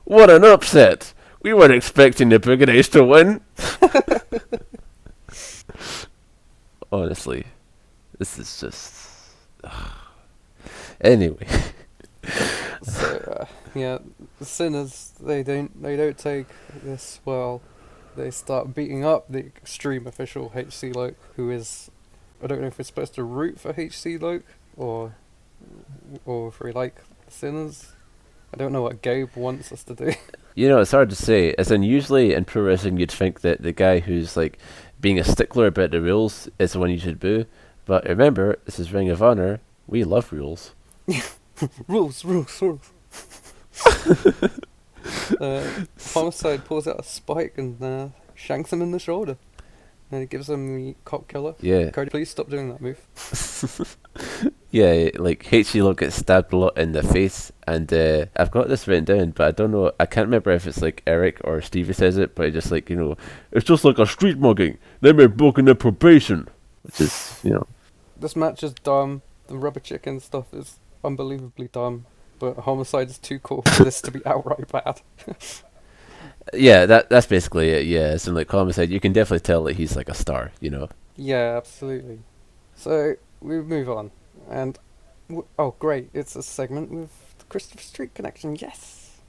what an upset! We weren't expecting the Boogie Nights to win." Honestly, this is just... Anyway. So yeah, the Sinners they don't take this well. They start beating up the extreme official HC Locke, who is, I don't know if we're supposed to root for HC Locke or if we like the Sinners. I don't know what Gabe wants us to do. It's hard to say. As in, usually in pro wrestling, you'd think that the guy who's like being a stickler about the rules is the one you should boo. But remember, this is Ring of Honor. We love rules. rules. Homicide pulls out a spike and shanks him in the shoulder. And he gives him the cop killer. Yeah. Cody, please stop doing that move. Yeah, like HC Locke gets stabbed a lot in the face, and I've got this written down, but I don't know, I can't remember if it's like Eric or Stevie says it, but it's just like, it's just like a street mugging. They may broken their probation. Which is, This match is dumb. The rubber chicken stuff is unbelievably dumb. But Homicide is too cool for this to be outright bad. Yeah, that's basically it, yeah. So like Homicide, you can definitely tell that he's like a star, Yeah, absolutely. So, we move on. And, oh great, it's a segment with the Christopher Street connection, yes!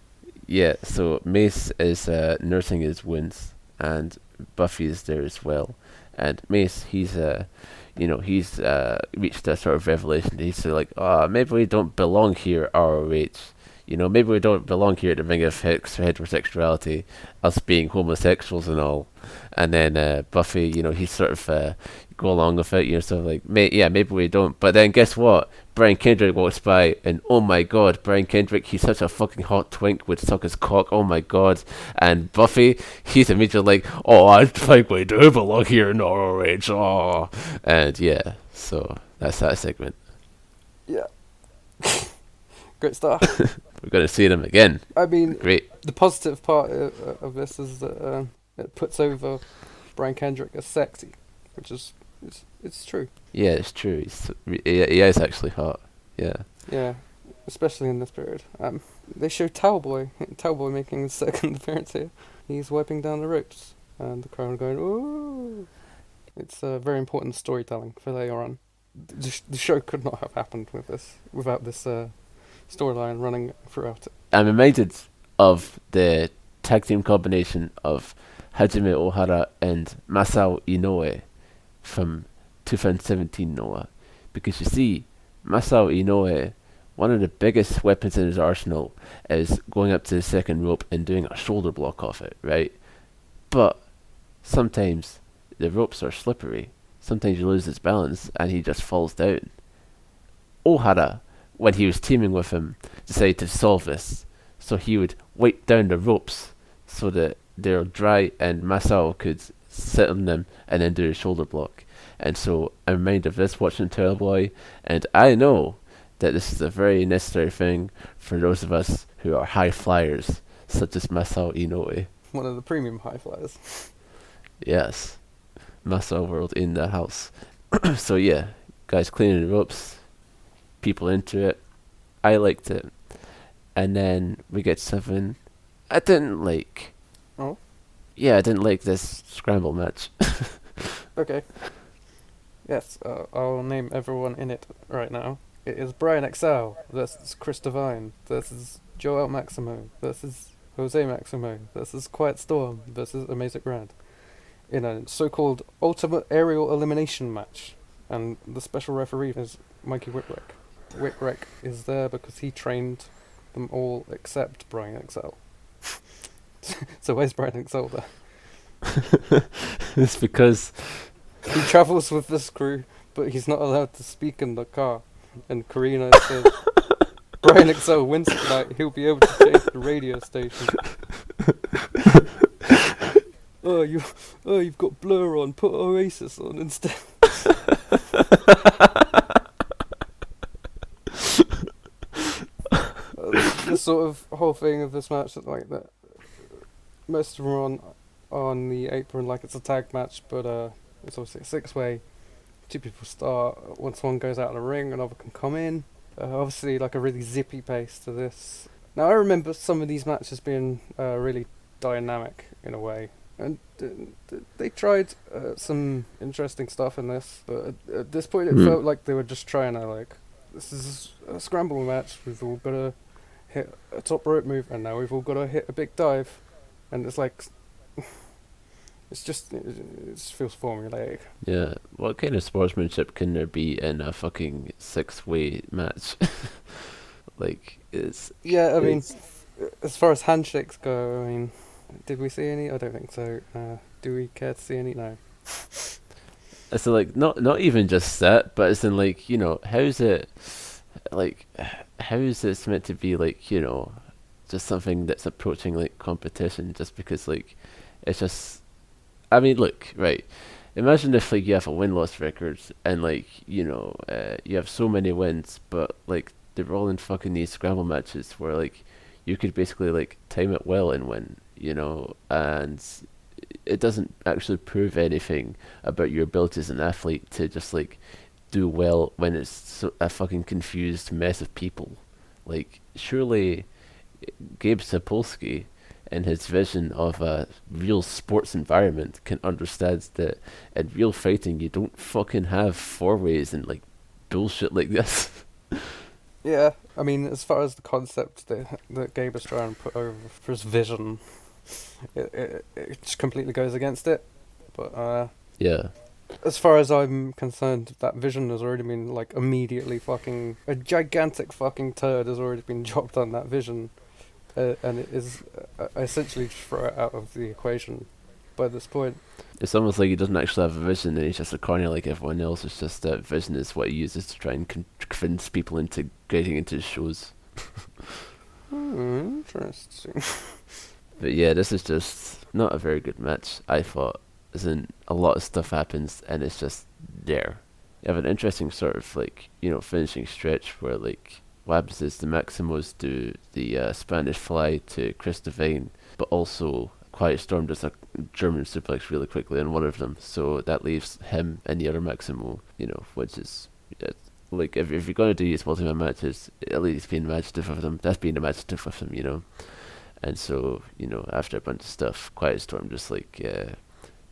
Yeah, so Mace is nursing his wounds, and Buffy is there as well. And Mace, he's reached a sort of revelation. He's like, maybe we don't belong here, ROH. Maybe we don't belong here at the Ring of Heterosexuality, us being homosexuals and all. And then Buffy, he's sort of go along with it, sort of like, maybe we don't. But then guess what? Brian Kendrick walks by, and oh my god, Brian Kendrick, he's such a fucking hot twink, would suck his cock, oh my god. And Buffy, he's immediately like, I think we do belong here in ROH, And yeah, so that's that segment. Yeah. Great stuff. We're going to see them again. I mean, great. The positive part of this is that it puts over Brian Kendrick as sexy, which is it's true. Yeah, it's true. He is actually hot. Yeah. Yeah, especially in this period. They show Towelboy making his second appearance here. He's wiping down the ropes, and the crowd are going, "Ooh!" It's very important storytelling for later on. The show could not have happened without this storyline running throughout it. I'm reminded of the tag team combination of Hajime Ohara and Masao Inoue from 2017 Noah, because you see, Masao Inoue, one of the biggest weapons in his arsenal is going up to the second rope and doing a shoulder block off it, right? But sometimes the ropes are slippery. Sometimes you lose his balance and he just falls down. Ohara when he was teaming with him, decided to solve this. So he would wipe down the ropes so that they're dry and Masao could sit on them and then do a shoulder block. And so I'm reminded of this watching Turtle Boy, and I know that this is a very necessary thing for those of us who are high flyers, such as Masao Inoue. One of the premium high flyers. Yes, Masao World in the house. So yeah, guys cleaning the ropes, people into it. I liked it. And then we get 7. I didn't like. Oh? Yeah, I didn't like this scramble match. Okay. Yes, I'll name everyone in it right now. It is Brian XL versus Chris Devine versus Joel Maximo versus Jose Maximo versus Quiet Storm versus Amazing Brand in a so-called Ultimate Aerial Elimination match. And the special referee is Mikey Whipwreck. Whipwreck is there because he trained them all except Brian XL. So where's Brian XL there? It's because He travels with this crew, but he's not allowed to speak in the car. And Karina says, Brian XL wins tonight, he'll be able to change the radio station. You've got Blur on, put Oasis on instead. The sort of whole thing of this match is like that. Most of them are on the apron like it's a tag match, but it's obviously a 6-way. 2 people start. Once one goes out of the ring, another can come in. Obviously, like a really zippy pace to this. Now, I remember some of these matches being really dynamic in a way, and they tried some interesting stuff in this. But at this point, it felt like they were just trying to like, this is a scramble match. We've all got to hit a top rope move, and now we've all got to hit a big dive, and it's like. It just feels formulaic. yeah, what kind of sportsmanship can there be in a fucking 6-way match? Like it's Yeah, I mean, as far as handshakes go, I mean, did we see any? I don't think so. Do we care to see any? No. so like not even just that, but it's in like, you know, how is this meant to be like, you know, just something that's approaching like competition just because like it's just. I mean, look, right. Imagine if like you have a win-loss record and like, you know, you have so many wins, but like they're all in fucking these scramble matches where like you could basically like time it well and win, you know, and it doesn't actually prove anything about your ability as an athlete to just like do well when it's a fucking confused mess of people. Like surely Gabe Sapolsky in his vision of a real sports environment can understand that in real fighting you don't fucking have 4-ways and like bullshit like this. Yeah, I mean, as far as the concept that Gabe is trying to put over for his vision, it just completely goes against it. But yeah. as far as I'm concerned, that vision has already been like immediately fucking a gigantic fucking turd has already been dropped on that vision. And it is essentially just throw it out of the equation by this point. It's almost like he doesn't actually have a vision and he's just a corner like everyone else. It's just that vision is what he uses to try and convince people into getting into his shows. Interesting. But yeah, this is just not a very good match, I thought. As in, a lot of stuff happens and it's just there. You have an interesting sort of like, you know, finishing stretch where like what happens is the Maximos do the Spanish fly to Chris Devine, but also Quiet Storm does a German suplex really quickly on one of them, so that leaves him and the other Maximo, you know, which is like if you're going to do these multi-man matches, at least be imaginative of them. That's being imaginative of them, you know. And so, you know, after a bunch of stuff, Quiet Storm just like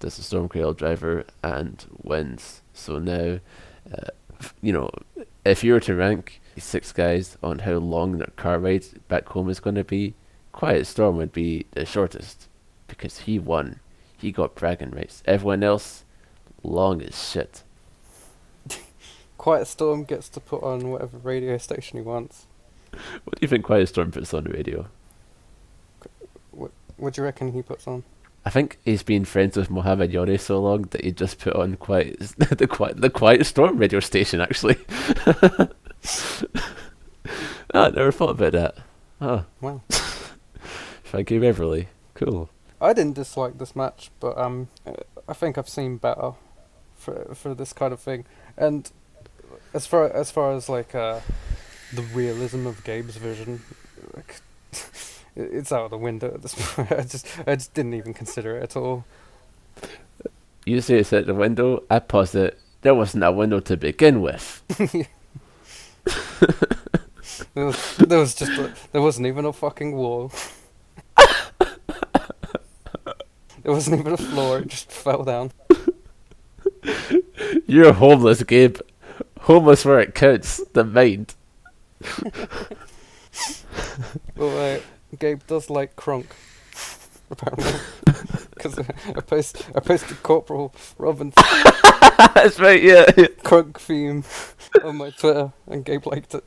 does the Storm Cradle Driver and wins. So now, you know, if you were to rank 6 guys on how long their car ride back home is going to be, Quiet Storm would be the shortest because he won. He got bragging rights. Everyone else, long as shit. Quiet Storm gets to put on whatever radio station he wants. What do you think Quiet Storm puts on the radio? What do you reckon he puts on? I think he's been friends with Mohammed Yori so long that he just put on the Quiet Storm radio station, actually. Oh, I never thought about that. Oh, Wow. thank you, Beverly. Cool. I didn't dislike this match, but I think I've seen better for this kind of thing. And as far as like the realism of Gabe's vision, like, it's out of the window at this point. I just didn't even consider it at all. You say it's out the window. I posit there wasn't a window to begin with. There was just there wasn't even a fucking wall. There wasn't even a floor. It just fell down. You're homeless, Gabe. Homeless where it counts. The mind. Well, Gabe does like crunk, apparently, because I posted Corporal Robin That's right, yeah. crunk theme on my Twitter, and Gabe liked it.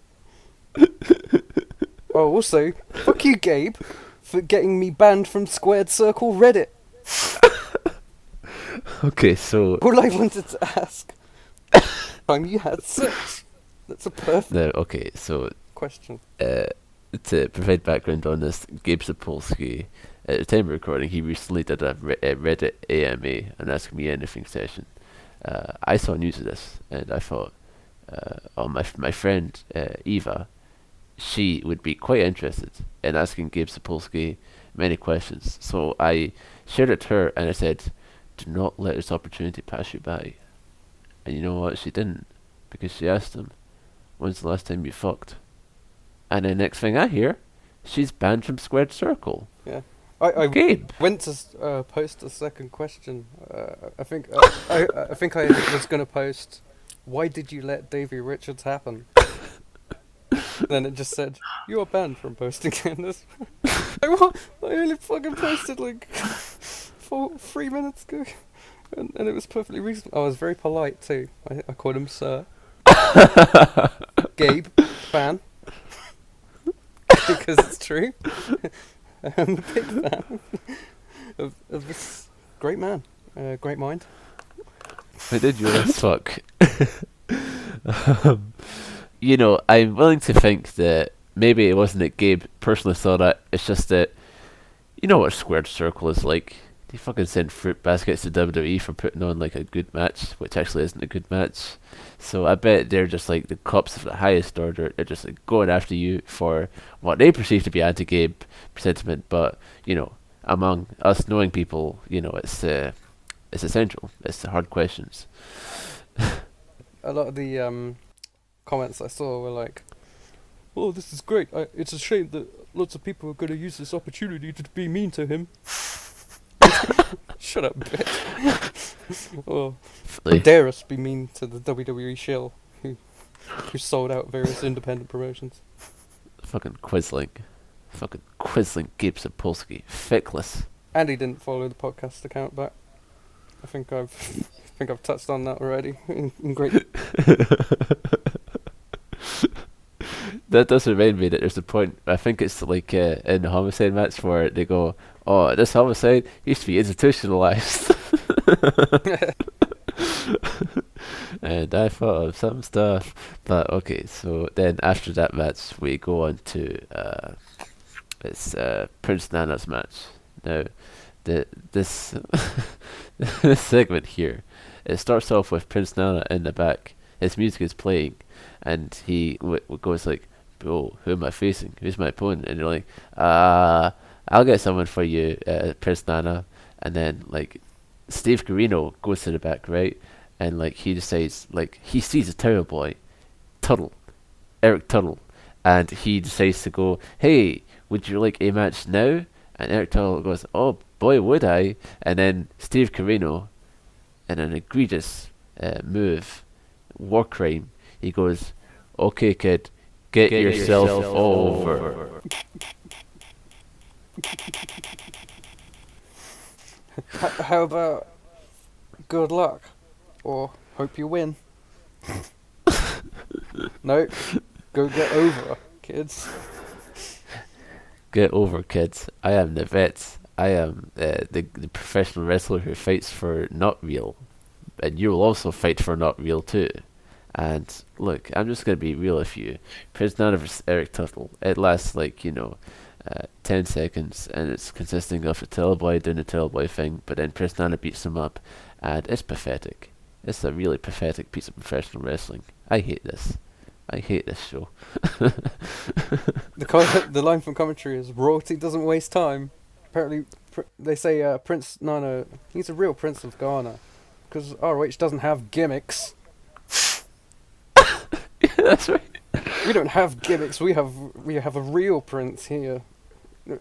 Oh, also, fuck you, Gabe, for getting me banned from Squared Circle Reddit. Okay, so All I wanted to ask, time you had sex. That's a perfect no, okay, so question. to provide background on this, Gabe Sapolsky, at the time of recording, he recently did a Reddit AMA, an Ask Me Anything session. I saw news of this, and I thought, my friend Eva, she would be quite interested in asking Gabe Sapolsky many questions. So I shared it to her, and I said, do not let this opportunity pass you by. And you know what? She didn't, because she asked him, when's the last time you fucked? And the next thing I hear, she's banned from Squared Circle. Yeah. I Gabe. went to post a second question. I think I think I was going to post, why did you let Davey Richards happen? Then it just said, you are banned from posting in this. I only fucking posted like 3 minutes ago. And it was perfectly reasonable. I was very polite too. I called him sir. Gabe, fan. Because it's true. I'm a big fan of this great man. Great mind. I did you as fuck. You know, I'm willing to think that maybe it wasn't that Gabe personally saw that. It's just that, you know what Squared Circle is like. They fucking send fruit baskets to WWE for putting on like a good match, which actually isn't a good match. So I bet they're just like the cops of the highest order. They're just like going after you for what they perceive to be anti-Gabe sentiment. But you know, among us knowing people, you know, it's essential. It's the hard questions. A lot of the comments I saw were like, "Oh, this is great. It's a shame that lots of people are going to use this opportunity to be mean to him." Shut up, bitch. Oh, dare us be mean to the WWE shill who sold out various independent promotions. Fucking Quisling Gabe Sapolsky, fickless. And he didn't follow the podcast account back. I think I've touched on that already in great. That does remind me that there's a point, I think it's like in the homicide match where they go, oh, this homicide used to be institutionalized. And I thought of some stuff. But okay, so then after that match, we go on to it's Prince Nana's match. Now, this this segment here, it starts off with Prince Nana in the back. His music is playing, and he goes like, "Oh, who am I facing? Who's my opponent?" And you're like, I'll get someone for you, Prince Nana." And then like Steve Corino goes to the back, right? And like he decides, like he sees a Tower Boy, Eric Tuttle, and he decides to go, "Hey, would you like a match now?" And Eric Tuttle goes, "Oh boy, would I!" And then Steve Corino, in an egregious move, war crime, he goes, "Okay, kid, get yourself over." How about good luck, or hope you win? No, go get over, kids. Get over, kids. I am the vet. I am the professional wrestler who fights for Not Real, and you will also fight for Not Real too. And look, I'm just gonna be real with you. Prince Nana vs Eric Tuttle. It lasts 10 seconds, and it's consisting of a tail boy doing a tail boy thing, but then Prince Nana beats him up, and it's pathetic. It's a really pathetic piece of professional wrestling. I hate this. I hate this show. The line from commentary is royalty doesn't waste time. Apparently, they say Prince Nana, he's a real Prince of Ghana, because ROH doesn't have gimmicks. Yeah, that's right. We don't have gimmicks. We have a real Prince here.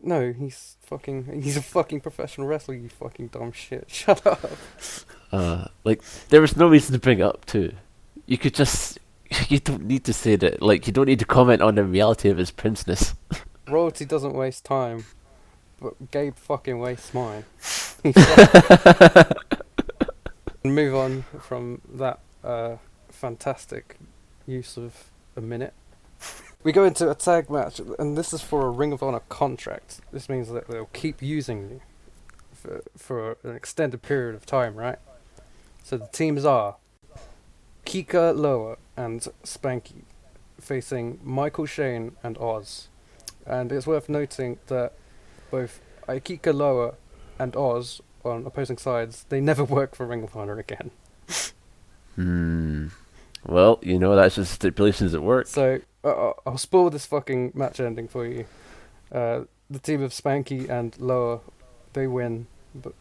No, he's a fucking professional wrestler. You fucking dumb shit. Shut up. There was no reason to bring it up too. You could just. You don't need to say that. You don't need to comment on the reality of his princeness. Royalty doesn't waste time, but Gabe fucking wastes mine. Move on from that fantastic use of a minute. We go into a tag match, and this is for a Ring of Honor contract. This means that they'll keep using you for an extended period of time, right? So the teams are Kika Loa and Spanky facing Michael Shane and Oz. And it's worth noting that both Kika Loa and Oz, on opposing sides, they never work for Ring of Honor again. Well, that's just stipulations at work. So, I'll spoil this fucking match ending for you. The team of Spanky and Loa, they win. But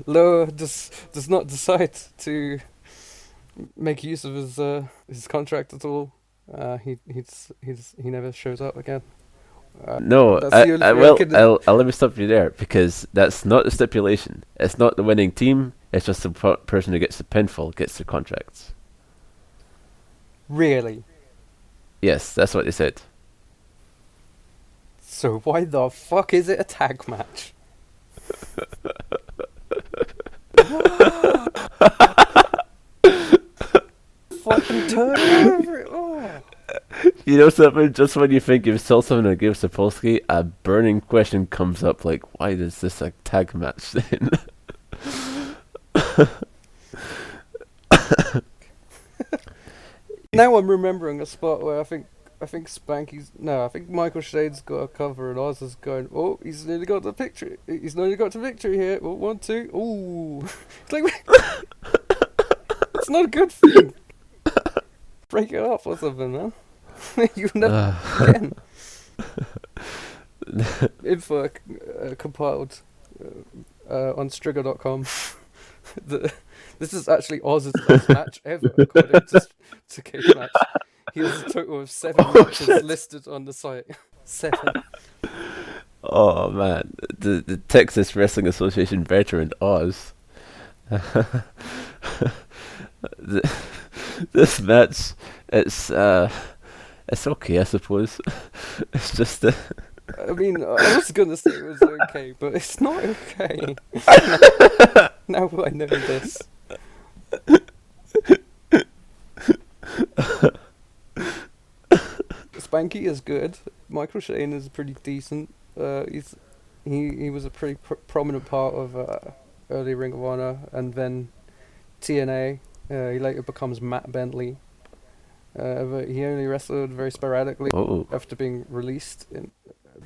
Loa does not decide to make use of his contract at all. He never shows up again. No, I'll let me stop you there, because that's not the stipulation. It's not the winning team. It's just the person who gets the pinfall gets the contracts. Really? Yes, that's what they said. So why the fuck is it a tag match? Fucking turn over it. Oh. You know something? Just when you think you've sold something to Gabe Sapolsky, a burning question comes up why is this a tag match then? Now I'm remembering a spot where I think Michael Shane's got a cover and Oz is going, oh, he's nearly got the picture. He's nearly got to victory here. Oh, 1, 2. Ooh. It's not a good thing. Break it up or something, man. You never again. Info compiled on Strigger.com. This is actually Oz's best match ever, according to Cage Match. He has a total of 7 matches listed on the site. 7. Oh man, the Texas Wrestling Association veteran Oz. This match, it's okay, I suppose. It's just. I mean, I was gonna say it was okay, but it's not okay. Now I know this. Spanky is good. Michael Shane is pretty decent. He was a pretty prominent part of early Ring of Honor, and then TNA. He later becomes Matt Bentley. But he only wrestled very sporadically after being released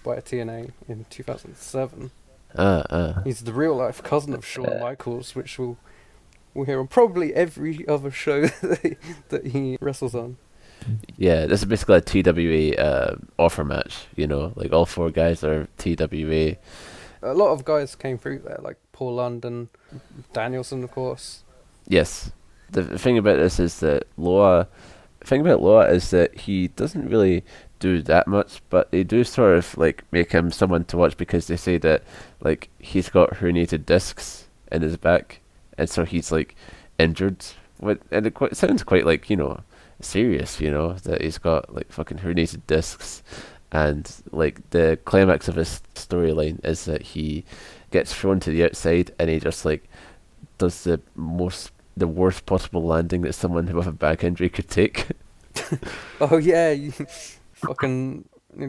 by TNA in 2007. He's the real life cousin of Shawn Michaels, which we'll hear on probably every other show that he wrestles on. Yeah, this is basically a TWA offer match, all 4 guys are TWA. A lot of guys came through there, like Paul London, Danielson, of course. Yes. The thing about this is that Loa is that he doesn't really do that much, but they do sort of make him someone to watch, because they say that he's got herniated discs in his back, and so he's injured. And it sounds quite serious, that he's got fucking herniated discs, and the climax of his storyline is that he gets thrown to the outside and he just does the worst possible landing that someone with a back injury could take. Oh yeah, he fucking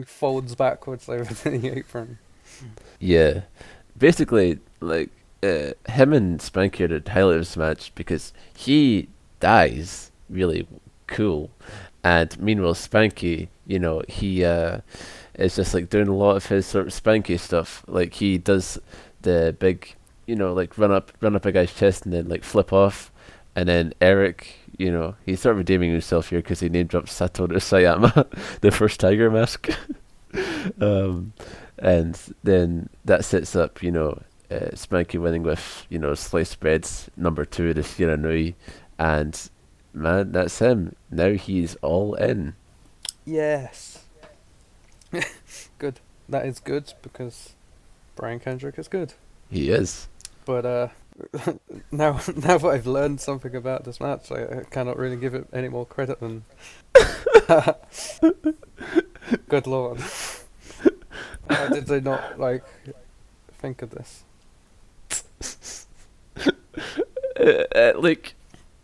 folds backwards over the apron. Yeah, basically him and Spanky are the highlight of this match because he dies really cool, and meanwhile Spanky, he is just like doing a lot of his sort of Spanky stuff. Like he does the big, like run up a guy's chest and then like flip off, and then Eric, he's sort of redeeming himself here because he name dropped Satoru Sayama, the first Tiger Mask. And then that sets up, Spanky winning with, sliced breads number 2 to Shiranui, and man, that's him. Now he's all in. Yes. Good. That is good because Brian Kendrick is good. He is. But now that I've learned something about this match, I cannot really give it any more credit than. Good lord. How did they not think of this?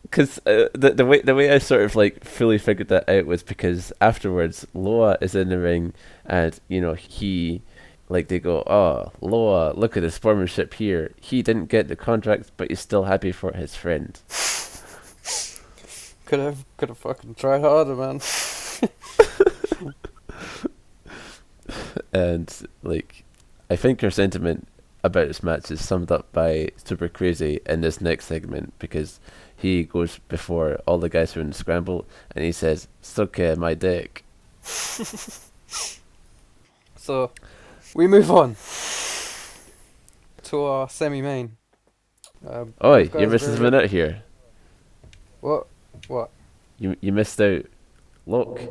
Because the way I sort of fully figured that out was because afterwards Loa is in the ring, and he they go, oh, Loa, look at his sportsmanship here. He didn't get the contract, but he's still happy for his friend. Could have fucking tried harder, man. And I think your sentiment about this match is summed up by Super Crazy in this next segment, because he goes before all the guys who are in the scramble and he says, "Suck my dick." So we move on to our semi-main. Oi, you're missing a minute here. What? You missed out. Look.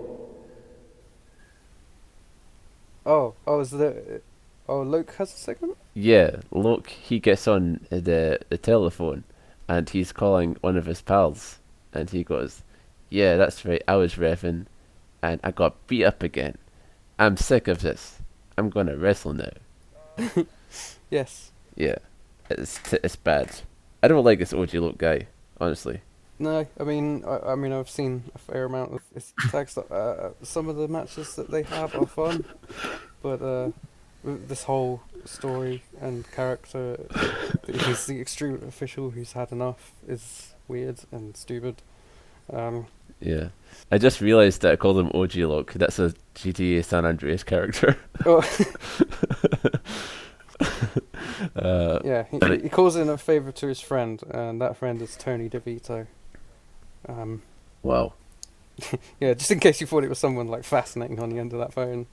Is there? Oh, Luke has a segment? Yeah, look, he gets on the telephone and he's calling one of his pals, and he goes, "Yeah, that's right, I was reffing and I got beat up again. I'm sick of this. I'm gonna wrestle now." Yes. Yeah, it's bad. I don't like this OG Luke guy, honestly. No, I mean I've seen a fair amount of his tag stuff. Some of the matches that they have are fun, but this whole story and character, he's the extreme official who's had enough, is weird and stupid. Yeah, I just realised that I called him OG Luke. That's a GTA San Andreas character. Oh. Yeah, he calls in a favour to his friend, and that friend is Tony DeVito. Wow. Yeah, just in case you thought it was someone fascinating on the end of that phone,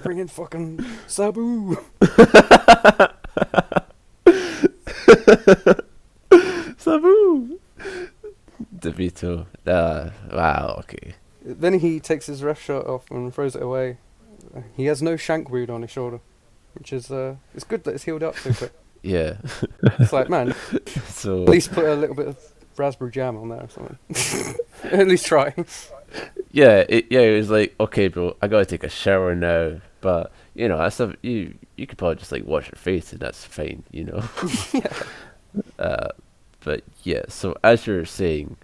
bring in fucking Sabu. Sabu. DeVito. Wow. Okay. Then he takes his ref shirt off and throws it away. He has no shank wound on his shoulder, which is it's good that it's healed up so quick. Yeah. It's man. So at least put a little bit of raspberry jam on there or something. At least try. Yeah, it was like, okay, bro, I gotta take a shower now, but that's you could probably just wash your face and that's fine, Yeah. But yeah, so as you're saying,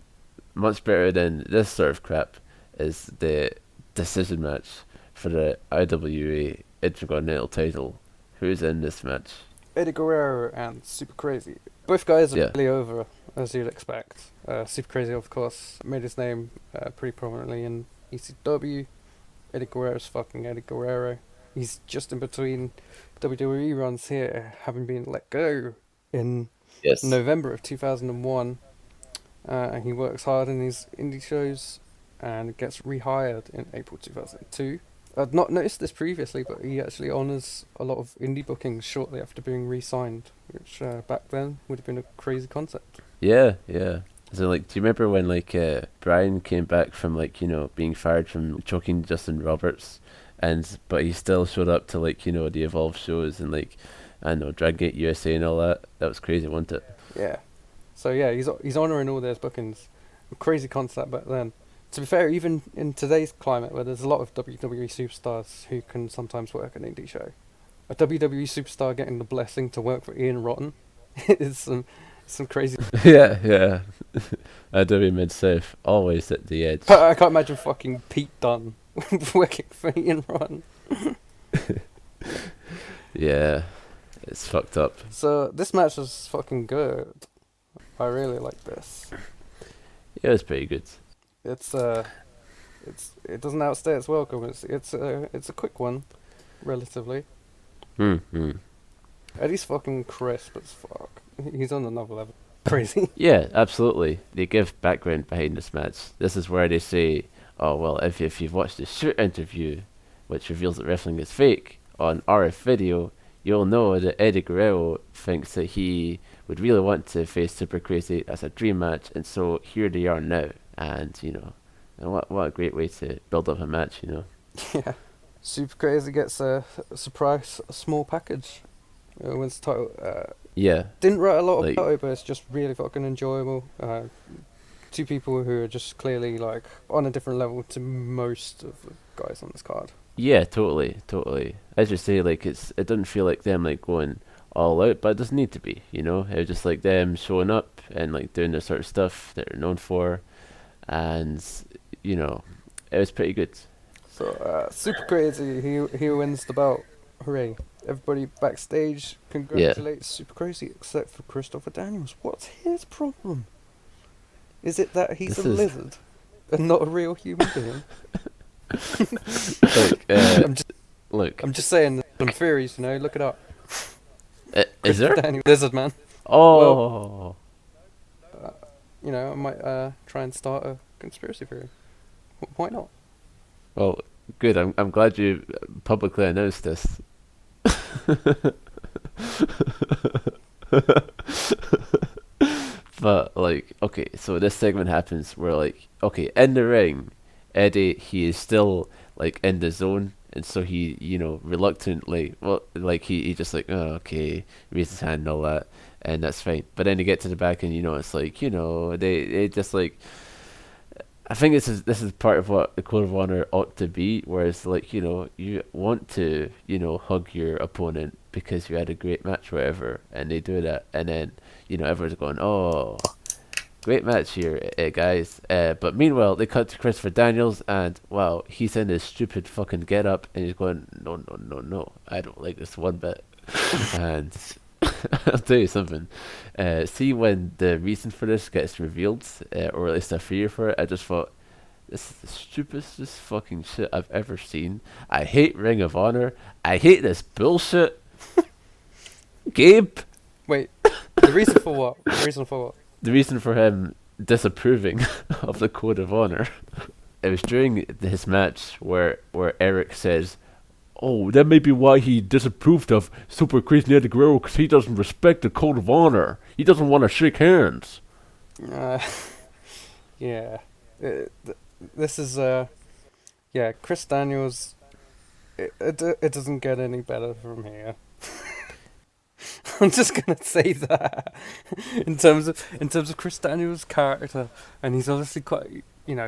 much better than this sort of crap is the decision match for the IWA Intercontinental title. Who's in this match? Eddie Guerrero and Super Crazy. Both guys are Yeah. really over, as you'd expect. Super Crazy, of course, made his name pretty prominently in ECW. Eddie Guerrero's fucking Eddie Guerrero. He's just in between WWE runs here, having been let go in November of 2001. And he works hard in his indie shows and gets rehired in April 2002. I'd not noticed this previously, but he actually honours a lot of indie bookings shortly after being re-signed, which back then would have been a crazy concept. Yeah. So do you remember when Brian came back from being fired from choking Justin Roberts, but he still showed up to the Evolve shows and I know Dragon Gate USA and all that. That was crazy, wasn't it? Yeah. So yeah, he's honouring all those bookings. A crazy concept back then. To be fair, even in today's climate, where there's a lot of WWE superstars who can sometimes work an indie show, a WWE superstar getting the blessing to work for Ian Rotten is some crazy. Yeah. IW Mid-South, always at the edge. I can't imagine fucking Pete Dunne working for Ian Rotten. Yeah. It's fucked up. So this match was fucking good. I really like this. Yeah, it's pretty good. It doesn't outstay its welcome. It's a quick one, relatively. Mm-hmm. Eddie's fucking crisp as fuck. He's on another level. Crazy. Yeah, absolutely. They give background behind this match. This is where they say, oh, well, if you've watched the shoot interview, which reveals that wrestling is fake, on RF video, you'll know that Eddie Guerrero thinks that he would really want to face Super Crazy as a dream match, and so here they are now. And, and what a great way to build up a match, Yeah. Super Crazy gets a surprise small package. Wins the title. Yeah. Didn't write a lot Like, about it, but it's just really fucking enjoyable. Two people who are just clearly like on a different level to most of the guys on this card. yeah, totally. As you say, like it doesn't feel like them like going all out, but it doesn't need to be, It was just like them showing up and like doing the sort of stuff that they're known for, and it was pretty good. So Super Crazy, he wins the belt. Hooray! Everybody backstage congratulates Super Crazy except for Christopher Daniels. What's his problem? Is it that he's a lizard and not a real human being? I'm just saying there's some theories, look it up. Is there? Daniels, lizard man. Oh. Well, I might try and start a conspiracy theory. Why not? Well, good. I'm glad you publicly announced this. But like, okay, so this segment happens where like, okay, in the ring, Eddie, he is still like in the zone, and so he, reluctantly, well, like he just like, oh, okay, raise his hand and all that, and that's fine. But then you get to the back, and it's like, they just like, I think this is part of what the code of honor ought to be, whereas like, you want to, hug your opponent because you had a great match or whatever, and they do that, and then, everyone's going, oh, great match here, guys. But meanwhile, they cut to Christopher Daniels, and wow, he's in his stupid fucking get up, and he's going, no, I don't like this one bit. And I'll tell you something. See, when the reason for this gets revealed, or at least a fear for it, I just thought, this is the stupidest fucking shit I've ever seen. I hate Ring of Honor. I hate this bullshit. Gabe. Wait, the reason for what? The reason for him disapproving of the code of honor. It was during his match where Eric says, oh, that may be why he disapproved of Super Crazy Eddie Guerrero, because he doesn't respect the code of honor. He doesn't want to shake hands. Yeah. This is, Chris Daniels, it doesn't get any better from here. I'm just gonna say that in terms of Chris Daniels' character, and he's obviously quite,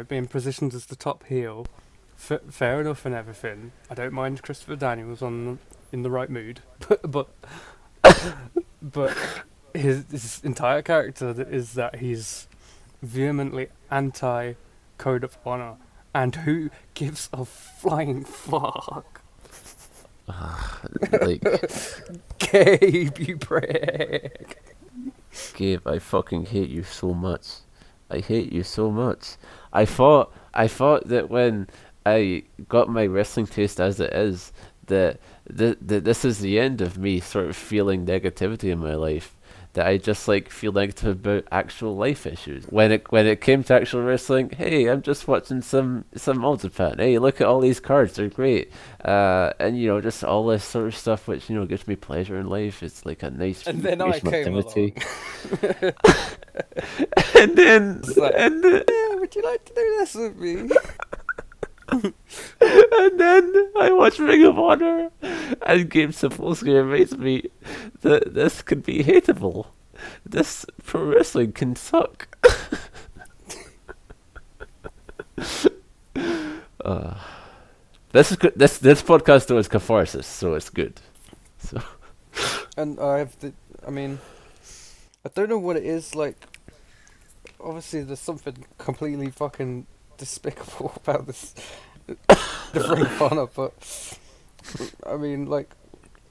being positioned as the top heel. Fair enough and everything. I don't mind Christopher Daniels in the right mood, but his entire character is that he's vehemently anti code of honor, and who gives a flying fuck? Like, Gabe, you prick. Gabe, I fucking hate you so much. I hate you so much. I thought that when I got my wrestling taste as it is, that this is the end of me sort of feeling negativity in my life. That I just like feel negative about actual life issues. When it came to actual wrestling, hey, I'm just watching some All Japan. Hey, look at all these cards, they're great. And just all this sort of stuff which gives me pleasure in life. It's like a nice and then I came activity. along. and then yeah, would you like to do this with me? And then I watch Ring of Honor, and Gabe Sapolsky reminds me that this could be hateable. This pro wrestling can suck. This is good. This podcast though is catharsis, so it's good. So. And I don't know what it is like. Obviously, there's something completely fucking despicable about this the Ring of Honor, but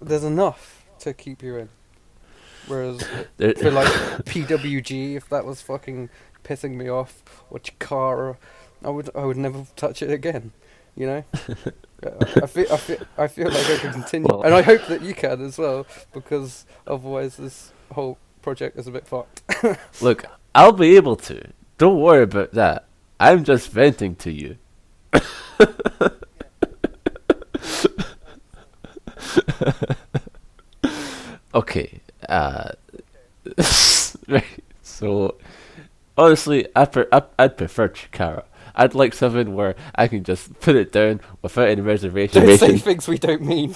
there's enough. to keep you in. Whereas There- for like PWG, if that was fucking pissing me off, or Chikara, I would never touch it again. You know, I feel like I can continue, Well- and I hope that you can as well, because otherwise this whole project is a bit fucked. Look, I'll be able to. Don't worry about that. I'm just venting to you. Okay. Right. So, honestly, I'd prefer Chikara. I'd like something where I can just put it down without any reservation. Don't say things we don't mean.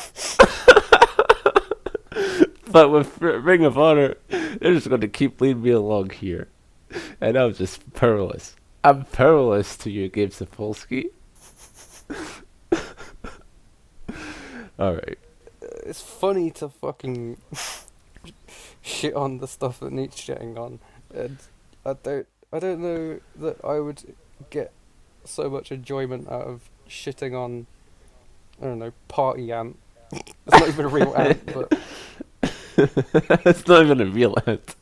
But with Ring of Honor, they're just going to keep leading me along here. And I'm just powerless. I'm powerless to you, Gabe Sapolsky. Alright. It's funny to fucking shit on the stuff that needs shitting on, and I don't know that I would get so much enjoyment out of shitting on, I don't know, Party Ant. It's not even a real ant, but It's not even a real ant.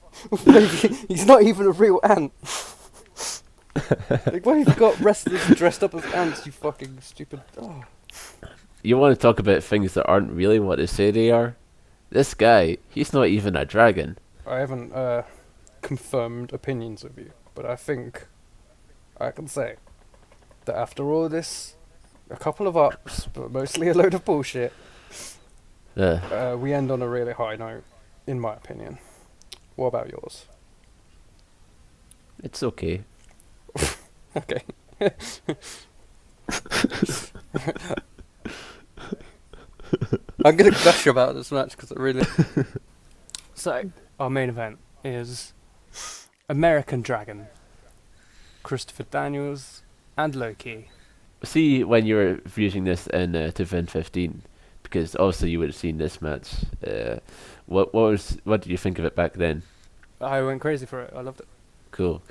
maybe he's not even a real ant. Like, why have you got wrestlers dressed up as ants, you fucking stupid... Oh. You want to talk about things that aren't really what they say they are? This guy, he's not even a dragon. I haven't confirmed opinions of you, but I think I can say that after all this, a couple of ups, but mostly a load of bullshit, we end on a really high note, in my opinion. What about yours? It's okay. Okay. I'm gonna gush about this match because it really... So, our main event is American Dragon, Christopher Daniels, and Loki. See, when you were viewing this in 2015, because obviously you would have seen this match. What did you think of it back then? I went crazy for it. I loved it. Cool.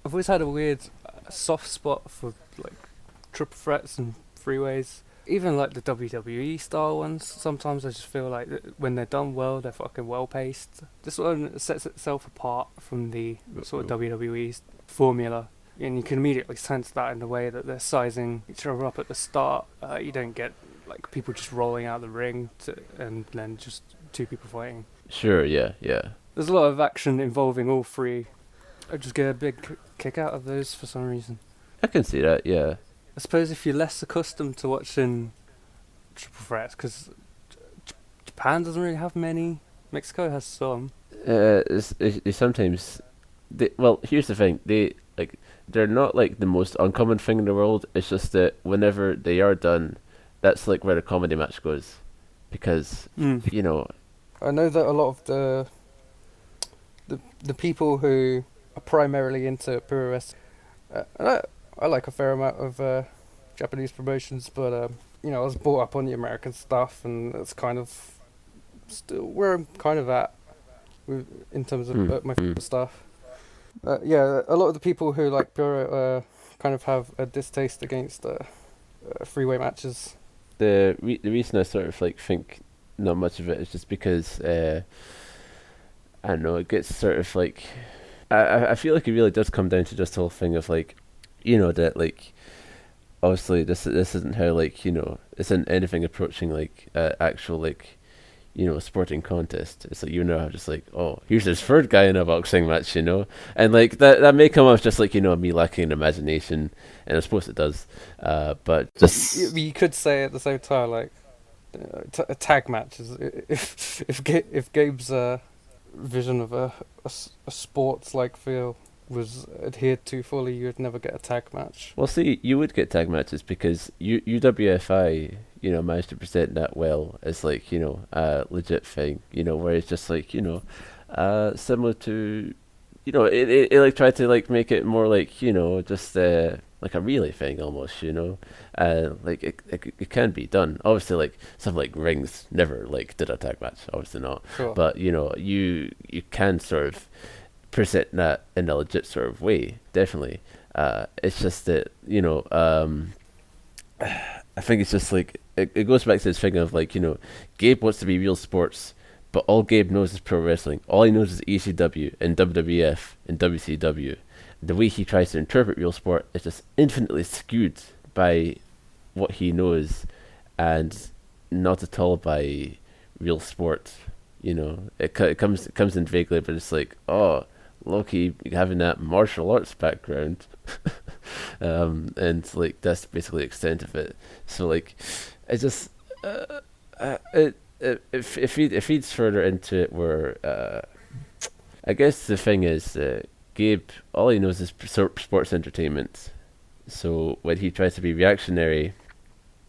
I've always had a weird soft spot for like triple threats and freeways. Even like the WWE style ones, sometimes I just feel like when they're done well, they're fucking well paced. This one sets itself apart from the sort of WWE formula, and you can immediately sense that in the way that they're sizing each other up at the start. You don't get like people just rolling out the ring and then just two people fighting. Sure, yeah. There's a lot of action involving all three. I just get a big kick out of those for some reason. I can see that, yeah. I suppose if you're less accustomed to watching triple threats, because Japan doesn't really have many. Mexico has some. They sometimes... well, here's the thing. They're not like the most uncommon thing in the world. It's just that whenever they are done, that's like where the comedy match goes. Because, you know... I know that a lot of the people who are primarily into pro wrestling, and I like a fair amount of Japanese promotions, but I was brought up on the American stuff, and it's kind of still where I'm kind of at in terms of my stuff. Yeah, a lot of the people who like pure kind of have a distaste against freeway matches. The reason I sort of like think not much of it is just because I don't know, it gets sort of like I feel like it really does come down to just the whole thing of like, that like obviously this isn't how like, isn't anything approaching like actual like, sporting contest. It's like, just like, oh, here's this third guy in a boxing match, and like that may come off just like, me lacking in imagination, and I suppose it does, but just You could say at the same time like a tag match is if Gabe's vision of a sports like feel was adhered to fully, you'd never get a tag match. Well, see, you would get tag matches because UWFI, managed to present that well as like, a legit thing, where it's just like, similar to, it like tried to like make it more like, just like a relay thing almost, like it can be done. Obviously, like something like Rings never like did a tag match, obviously not. Sure. But you can sort of present that in a legit sort of way, definitely. It's just that, I think it's just like it goes back to this thing of like, Gabe wants to be real sports, But all Gabe knows is pro wrestling. All he knows is ECW and WWF and WCW. The way he tries to interpret real sport is just infinitely skewed by what he knows, and not at all by real sport. You know, it comes in vaguely, but it's like, oh, Loki having that martial arts background, and like that's basically the extent of it. So like, it just it feeds further into it where I guess the thing is, Gabe, all he knows is sports entertainment. So when he tries to be reactionary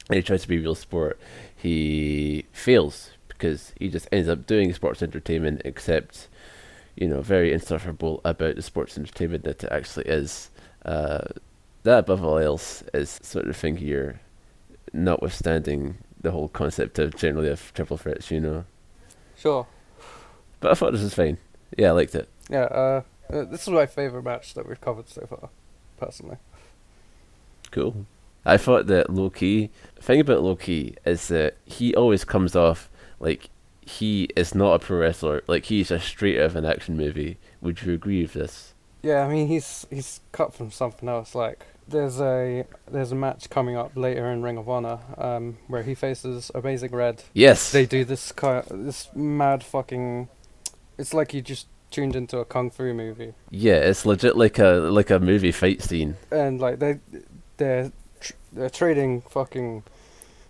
and he tries to be real sport, he fails because he just ends up doing sports entertainment, except, you know, very insufferable about the sports entertainment that it actually is. That above all else is sort of thing here, notwithstanding the whole concept of generally of triple threats, you know. Sure. But I thought this was fine. Yeah, I liked it. Yeah, this is my favourite match that we've covered so far, personally. Cool. I thought that the thing about Loki is that he always comes off like he is not a pro wrestler, like he's just straight out of an action movie. Would you agree with this? Yeah, I mean he's cut from something else. Like there's a match coming up later in Ring of Honor, where he faces Amazing Red. Yes. They do this mad fucking. It's like you just tuned into a kung fu movie. Yeah, it's legit like a movie fight scene. And like they're trading fucking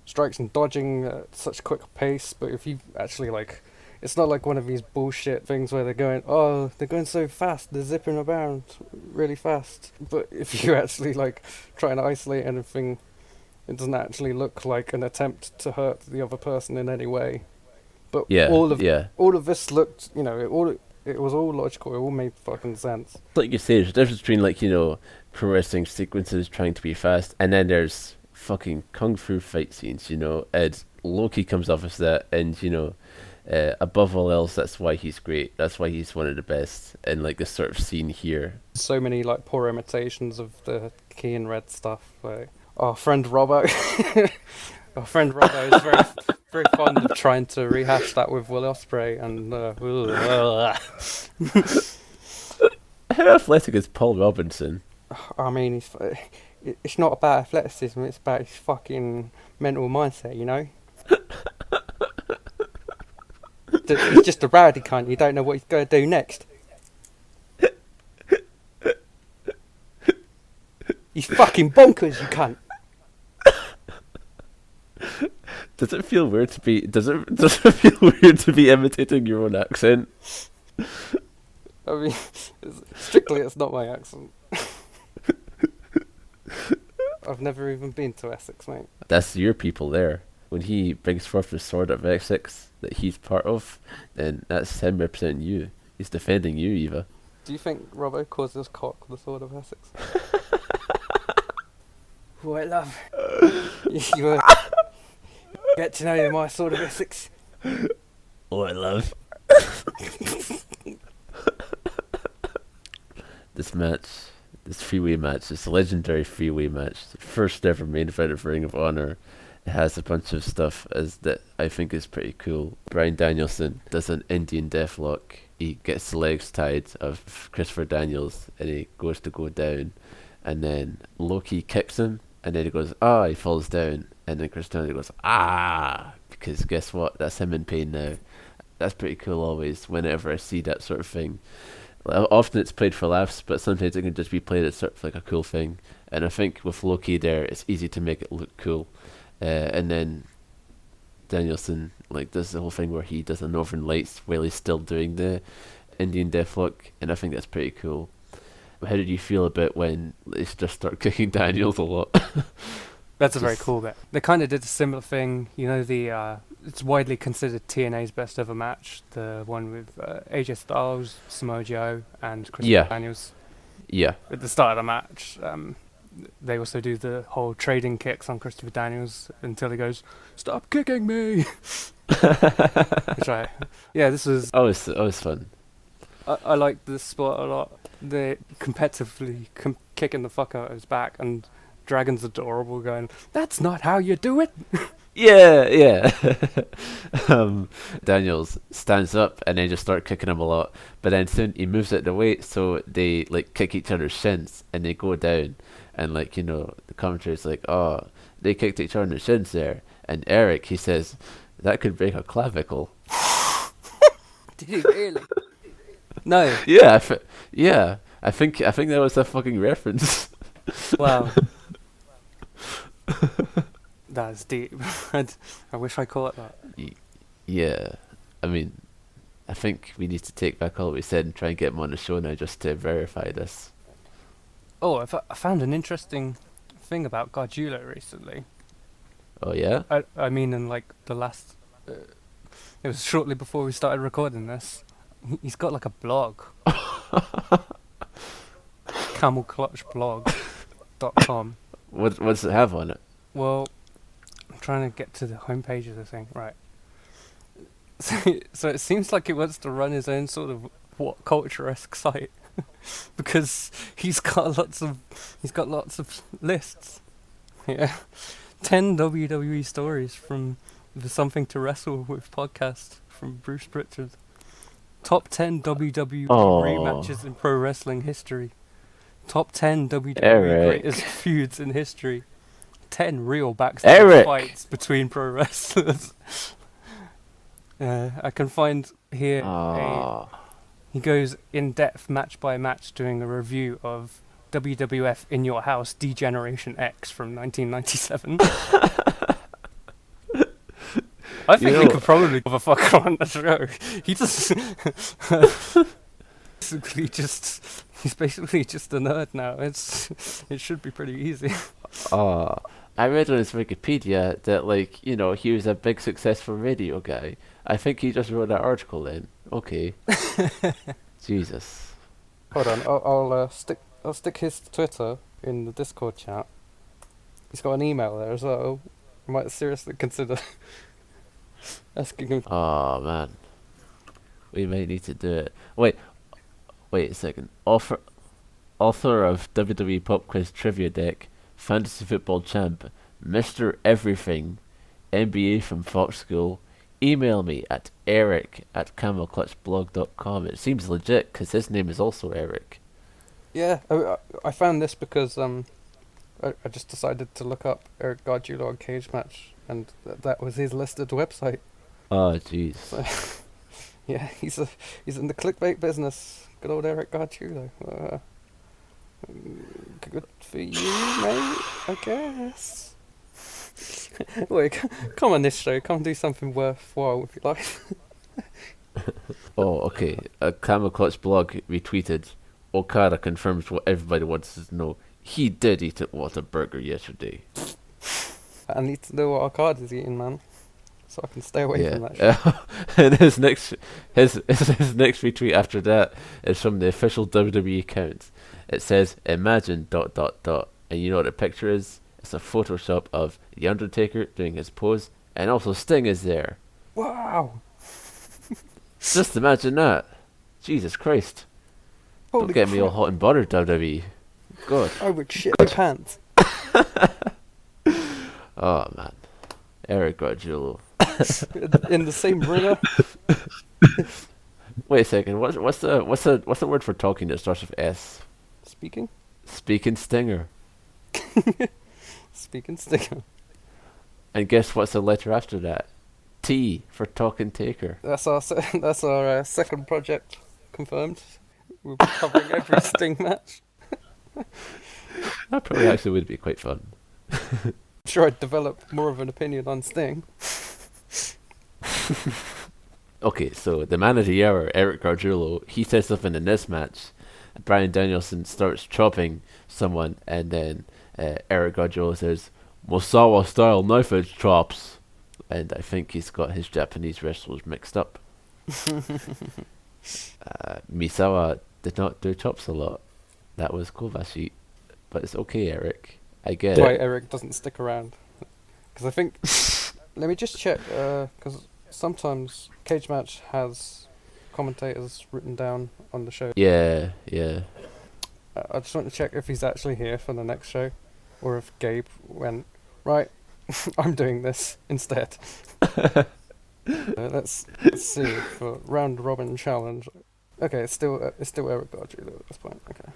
strikes and dodging at such quick pace. But if you actually like, it's not like one of these bullshit things where they're going so fast, they're zipping around really fast. But if you actually like trying to isolate anything, it doesn't actually look like an attempt to hurt the other person in any way. But all of this looked, you know, it was all logical. It all made fucking sense. Like you say, there's a difference between, like, you know, pro wrestling sequences trying to be fast, and then there's fucking kung fu fight scenes, you know. And Loki comes off as that, and, you know, above all else, that's why he's great. That's why he's one of the best in like this sort of scene here. So many like poor imitations of the Key and Red stuff. Like our friend Robbo, is very very fond of trying to rehash that with Will Ospreay, and how athletic is Paul Robinson? I mean, it's not about athleticism, it's about his fucking mental mindset, you know? He's just a rowdy cunt, you don't know what he's going to do next. He's fucking bonkers, you cunt. Does it feel weird to be? Does it feel weird to be imitating your own accent? I mean, strictly, it's not my accent. I've never even been to Essex, mate. That's your people there. When he brings forth the sword of Essex that he's part of, then that's him representing you. He's defending you, Eva. Do you think Robbo calls his cock the sword of Essex? What love? You get to know my sword of Essex. What love? This match, this freeway match, this legendary freeway match, the first ever main event of Ring of Honor. It has a bunch of stuff as that I think is pretty cool. Bryan Danielson does an Indian deathlock. He gets the legs tied of Christopher Daniels and he goes to go down, and then Loki kicks him, and then he goes, he falls down, and then Christopher Daniels goes, because guess what? That's him in pain now. That's pretty cool always, whenever I see that sort of thing. Often it's played for laughs, but sometimes it can just be played as sort of like a cool thing. And I think with Loki there, it's easy to make it look cool. And then Danielson like does the whole thing where he does a Northern Lights while he's still doing the Indian deathlock, and I think that's pretty cool. How did you feel about when they just start kicking Daniels a lot? That's a very cool bit. They kind of did a similar thing, you know, it's widely considered TNA's best ever match, the one with AJ Styles, Samoa Joe, and Christopher Daniels. Yeah. At the start of the match, they also do the whole trading kicks on Christopher Daniels until he goes, "Stop kicking me!" Which this was... always fun. I liked this spot a lot. They competitively kicking the fuck out of his back, and Dragon's adorable, going, "That's not how you do it." Yeah, yeah. Daniels stands up and then just start kicking him a lot, but then soon he moves it the way so they like kick each other's shins and they go down, and like the commentary's like, oh, they kicked each other in the shins there, and Eric he says that could break a clavicle. Did he really? No. Yeah, yeah. I think that was a fucking reference. Wow. That's deep. I wish I caught that. Yeah, I mean, I think we need to take back all we said and try and get him on the show now just to verify this. Oh, I found an interesting thing about Gargiulo recently. Oh yeah? I mean, in like the last... it was shortly before we started recording this. He's got like a blog. camelclutchblog.com. What does it have on it? Well, I'm trying to get to the homepage of the thing. Right. So it seems like he wants to run his own sort of what culture-esque site. Because he's got lots of lists. Yeah. 10 WWE stories from the Something to Wrestle With podcast from Bruce Pritchard. Top 10 WWE rematches in pro wrestling history. Top 10 WWE greatest feuds in history. 10 real backstage fights between pro wrestlers. I can find here he goes in depth match by match doing a review of WWF In Your House Degeneration X from 1997. I think he could probably have a fucker on the show. He just he's basically just a nerd now. It should be pretty easy. I read on his Wikipedia that he was a big successful radio guy. I think he just wrote that article then. Okay. Jesus. Hold on, I'll stick his Twitter in the Discord chat. He's got an email there as well. I might seriously consider asking him. Oh man, we might need to do it. Wait a second. Author of WWE Pop Quiz Trivia Deck, Fantasy Football Champ, Mr. Everything, NBA from Fox School. Email me at eric@camelclutchblog.com. It seems legit because his name is also Eric. Yeah, I found this because I just decided to look up Eric Gargiulo on Cage Match, and that was his listed website. Oh jeez. So, yeah, he's in the clickbait business. Good old Eric Gargiulo. Good for you, mate. I guess. Wait, come on this show. Come do something worthwhile with your life. Oh, okay. A Camel Clutch blog retweeted. Okada confirms what everybody wants to know. He did eat a Whataburger yesterday. I need to know what Okada's eating, man, so I can stay away from that shit. And his next retweet after that is from the official WWE account. It says, "Imagine ... and you know what the picture is? It's a Photoshop of The Undertaker doing his pose, and also Sting is there. Wow! Just imagine that. Jesus Christ. Holy Don't get me all hot and bothered, WWE. God. I would shit my pants. Oh man. Eric Gargiulo. In the same ringer. Wait a second, what's the word for talking that starts with S? Speaking Stinger. Speaking Stinger. And guess what's the letter after that? T for Talking Taker. That's our second project confirmed. We'll be covering every Sting match. That probably actually would be quite fun. I'm sure I'd develop more of an opinion on Sting. Okay, so the man of the hour, Eric Gargiulo, he says something in this match. Bryan Danielson starts chopping someone, and then Eric Gargiulo says, "Mosawa style knife edge chops." And I think he's got his Japanese wrestlers mixed up. Misawa did not do chops a lot. That was Kobashi. But it's okay, Eric. I get Why it. Eric doesn't stick around. Because I think... let me just check, because sometimes Cage Match has commentators written down on the show. Yeah. I just want to check if he's actually here for the next show. or if Gabe went, right, I'm doing this instead. Let's see for round robin challenge. Okay, it's still Eric Gargiulo at this point. Okay,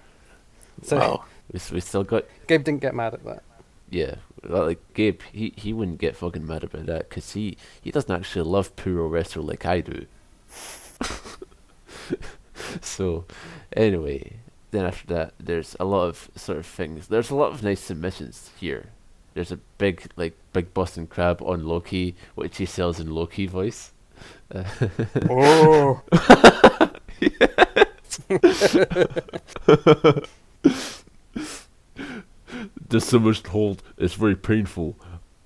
so Wow. We still got... Gabe didn't get mad at that. Yeah, like Gabe, he wouldn't get fucking mad about that, because he doesn't actually love pro wrestling like I do. So, anyway, then after that, there's a lot of sort of things. There's a lot of nice submissions here. There's a big Boston Crab on Loki, which he sells in Loki voice. Oh. This submission hold is very painful,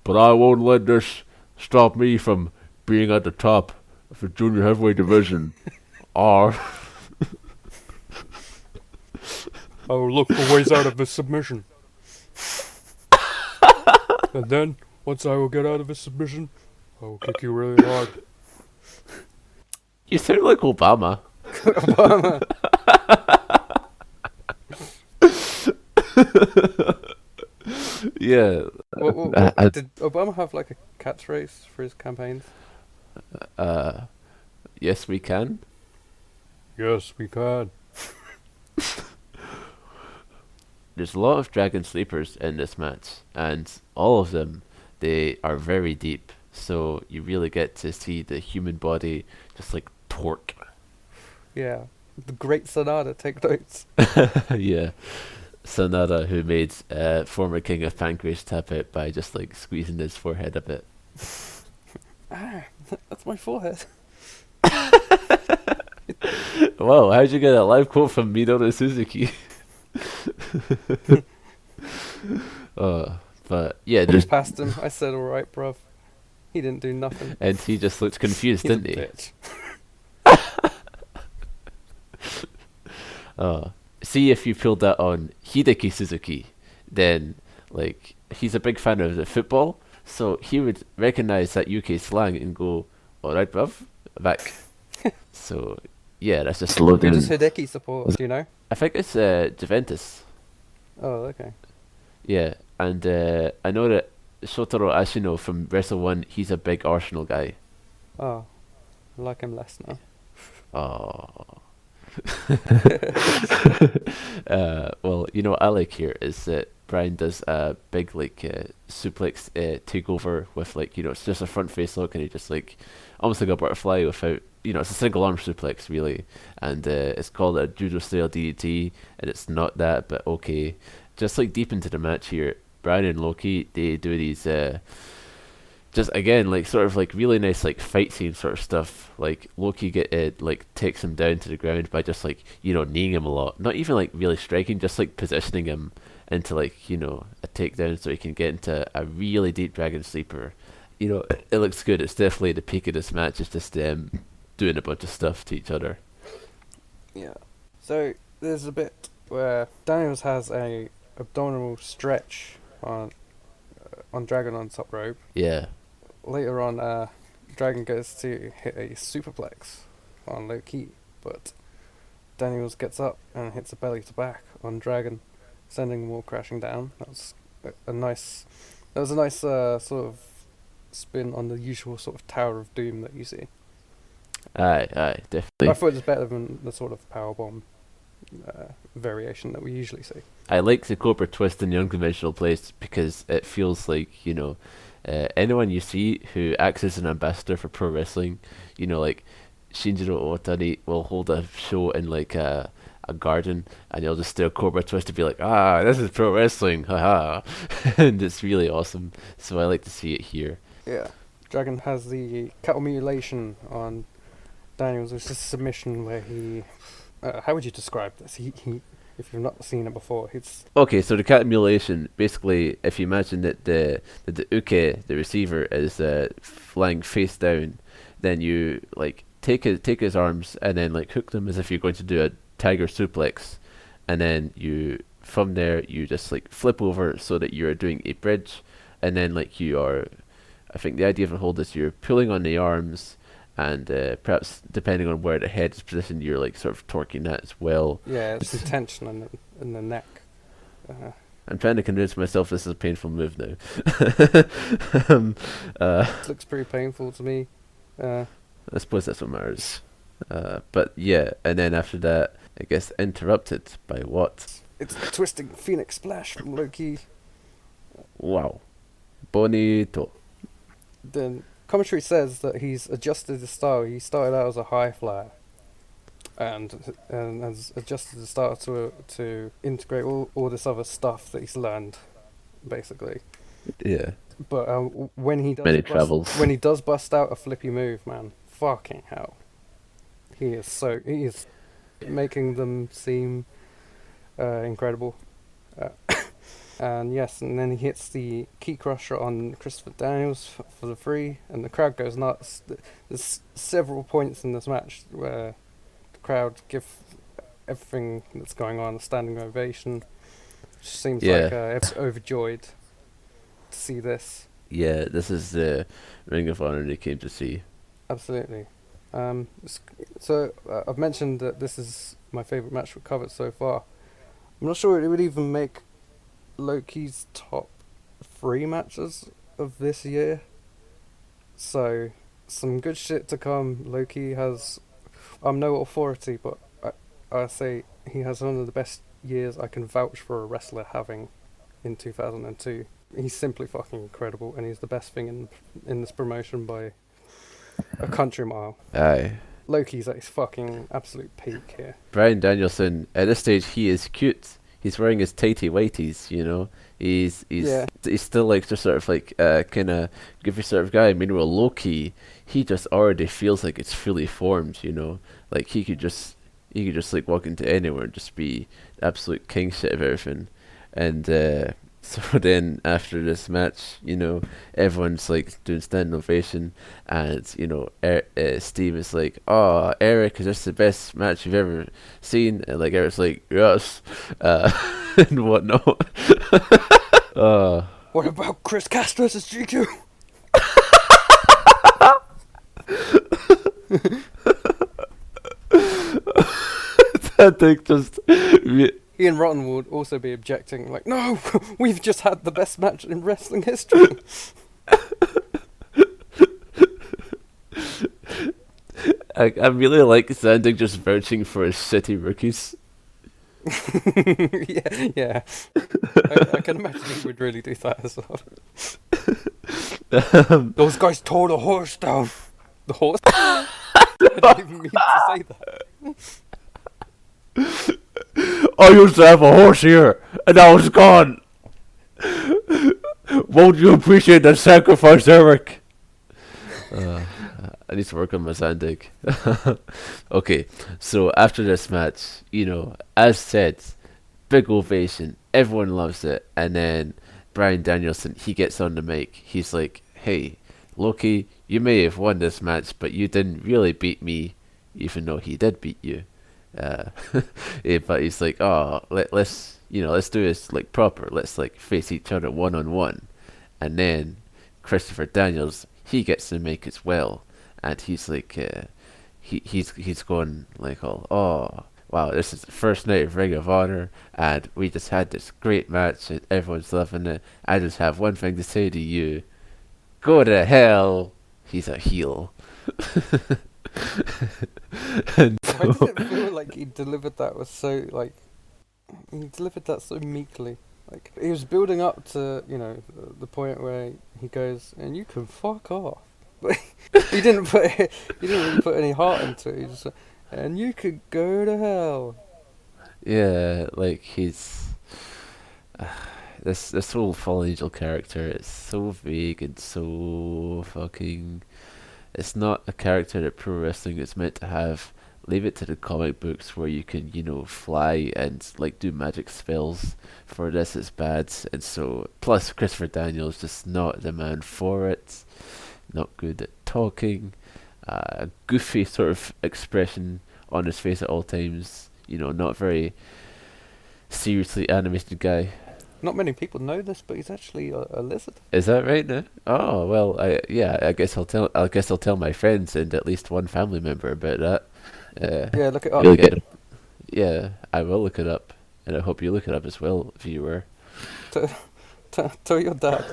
but I won't let this stop me from being at the top of the junior heavyweight division. R. I will look for ways out of this submission. And then, once I will get out of this submission, I will kick you really hard. You sound like Obama. Obama. Yeah. Did Obama have like a catchphrase for his campaigns? Yes, we can. Yes, we can. There's a lot of Dragon Sleepers in this match, and all of them, they are very deep. So you really get to see the human body just like torque. Yeah, the great Sonata, take notes. Yeah. Sonata, who made former King of Pancrase tap out by just like squeezing his forehead a bit. That's my forehead. Wow, how'd you get a live quote from Minoru Suzuki? But yeah, I there's... just passed him. I said, alright, bruv. He didn't do nothing. And he just looked confused, He's a didn't he? bitch. See if you pulled that on Hideki Suzuki, then like he's a big fan of the football, so he would recognize that UK slang and go, "Alright, bruv, back." So yeah, that's just slow Who down. does Hideki support? Do you know? I think it's Juventus. Oh, okay. Yeah, and I know that Shotaro Ashino from Wrestle One, he's a big Arsenal guy. Oh, I like him less now. Oh. Well, you know what I like here is that Brian does a big like suplex takeover with like, you know, it's just a front face look, and he just like almost like a butterfly without, you know, it's a single arm suplex really, and it's called a judo style DDT, and it's not that, but okay. Just like deep into the match here, Brian and Loki, they do these just again like sort of like really nice like fight scene sort of stuff. Like Loki like takes him down to the ground by just like, you know, kneeing him a lot, not even like really striking, just like positioning him into like, you know, a takedown so he can get into a really deep dragon sleeper. You know, it looks good. It's definitely the peak of this match. It's just them doing a bunch of stuff to each other. Yeah. So there's a bit where Daniels has a abdominal stretch on Dragon on top rope. Yeah. Later on, Dragon goes to hit a superplex on Loki, but Daniels gets up and hits a belly to back on Dragon, sending them all crashing down. That was a nice sort of spin on the usual sort of Tower of Doom that you see. Aye, definitely. I thought it was better than the sort of powerbomb variation that we usually see. I like the Cobra twist in the unconventional place because it feels like, you know, anyone you see who acts as an ambassador for pro wrestling, you know, like Shinjiro Otani will hold a show in like a garden, and he'll just do a Cobra twist to be like, this is pro wrestling, haha. And it's really awesome, so I like to see it here. Yeah. Dragon has the cattle mutilation on Daniels, which is a submission where he... how would you describe this? He if you've not seen it before, it's... Okay, so the cat mutilation, basically, if you imagine that the uke, the receiver, is lying face down, then you like take his arms and then like hook them as if you're going to do a tiger suplex, and then from there you just like flip over so that you're doing a bridge, and then like I think the idea of a hold is you're pulling on the arms, and perhaps depending on where the head is positioned, you're like sort of torquing that as well. Yeah, it's some tension in the neck. I'm trying to convince myself this is a painful move now. It looks pretty painful to me. I suppose that's what matters. But yeah, and then after that, it gets interrupted by what? It's a twisting Phoenix Splash from Loki. Wow. Bonito. Then commentary says that he's adjusted his style. He started out as a high flyer, and has adjusted his style to integrate all this other stuff that he's learned, basically. Yeah. But when he does bust out a flippy move, man, fucking hell, he is making them seem incredible. And yes, and then he hits the key crusher on Christopher Daniels for the free, and the crowd goes nuts. There's several points in this match where the crowd give everything that's going on a standing ovation. Which seems like it's overjoyed to see this. Yeah, this is the Ring of Honor they came to see. Absolutely. So I've mentioned that this is my favourite match we've covered so far. I'm not sure it would even make Loki's top 3 matches of this year. So, some good shit to come. Loki has... I'm no authority, but I say he has one of the best years I can vouch for a wrestler having in 2002. He's simply fucking incredible, and he's the best thing in this promotion by a country mile. Aye. Loki's at his fucking absolute peak here. Bryan Danielson, at this stage, he is cute. He's wearing his tighty whities, you know. He's still like just sort of like kind of goofy sort of guy. Meanwhile, Loki, he just already feels like it's fully formed, you know. Like he could just like walk into anywhere and just be absolute king shit of everything. And so then after this match, you know, everyone's like doing standing ovation, and you know, Steve is like, "Oh, Eric, is this the best match you've ever seen?" And like Eric's like, "Yes," and whatnot. What about Chris Castro's GQ? That thing just. Ian Rotten would also be objecting, like, no, we've just had the best match in wrestling history. I really like Zandig just vouching for his shitty rookies. yeah. I can imagine he would really do that as well. Those guys tore the horse down. The horse? I didn't even mean to say that. I used to have a horse here, and now it's gone. Won't you appreciate the sacrifice, Eric? I need to work on my Zandig. Okay, so after this match, you know, as said, big ovation, everyone loves it, and then Bryan Danielson, he gets on the mic, he's like, "Hey, Loki, you may have won this match, but you didn't really beat me, even though he did beat you." But he's like, "Oh, let's do this like proper. Let's like face each other 1-on-1." And then Christopher Daniels, he gets to make as well, and he's like, he's going like, "Oh, wow, this is the first night of Ring of Honor, and we just had this great match, and everyone's loving it. I just have one thing to say to you: go to hell." He's a heel. And Why did it feel like he delivered that so meekly? Like, he was building up to, you know, the point where he goes, "And you can fuck off." But he didn't really put any heart into it. He just went, "And you could go to hell." yeah, like he's this whole Fallen Angel character is so vague and so fucking. It's not a character that pro wrestling is meant to have. Leave it to the comic books where you can, you know, fly and like do magic spells. For this, it's bad, and so plus Christopher Daniels just not the man for it. Not good at talking. Goofy sort of expression on his face at all times. You know, not very seriously animated guy. Not many people know this, but he's actually a lizard. Is that right now? Oh well, I guess I'll tell my friends and at least one family member about that. Yeah, look it up. You'll get it. Yeah, I will look it up, and I hope you look it up as well, viewer. Tell your dad.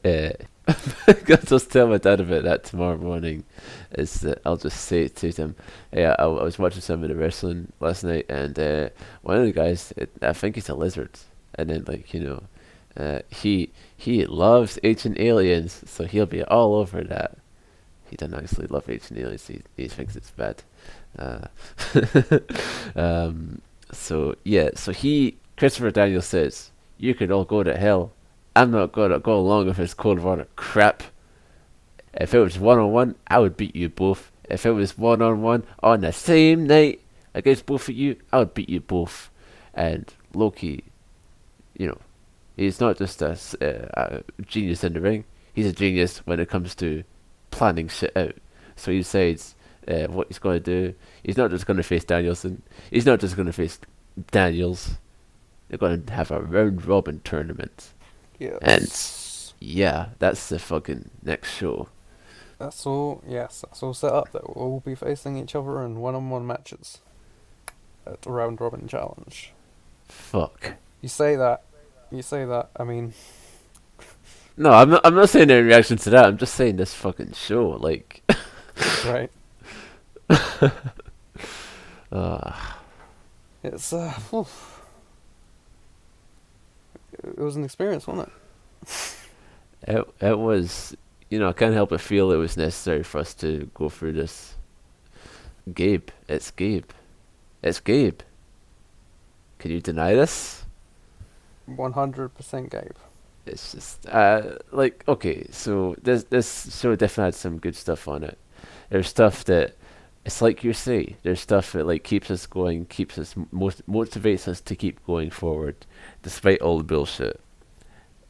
Uh, I'll just tell my dad about that tomorrow morning. Is that I'll just say it to him. Yeah, I was watching some of the wrestling last night, and one of the guys, I think he's a lizard, and then he loves Ancient Aliens, so he'll be all over that. He doesn't actually love Ancient Aliens. He thinks it's bad. Uh, so Christopher Daniels says, "You could all go to hell. I'm not gonna go along with this Cold War crap. If it was 1-on-1, I would beat you both. If it was 1-on-1 on the same night against both of you, I would beat you both." And Loki, he's not just a genius in the ring. He's a genius when it comes to planning shit out. So he decides what he's going to do. He's not just going to face Danielson. He's not just going to face Daniels. They're going to have a round robin tournament. Yes. And yeah, that's the fucking next show. That's all set up. That we'll all be facing each other in one-on-one matches at the round robin challenge. Fuck. You say that. I mean, No, I'm not saying in reaction to that. I'm just saying this fucking show, like. right? uh, It's it was an experience, wasn't it? it was, I can't help but feel it was necessary for us to go through this. Gabe, it's Gabe. It's Gabe. Can you deny this? 100% Gabe. It's just, okay, so this show definitely had some good stuff on it. There's stuff that, it's like you say, there's stuff that like keeps us going, motivates us to keep going forward, despite all the bullshit.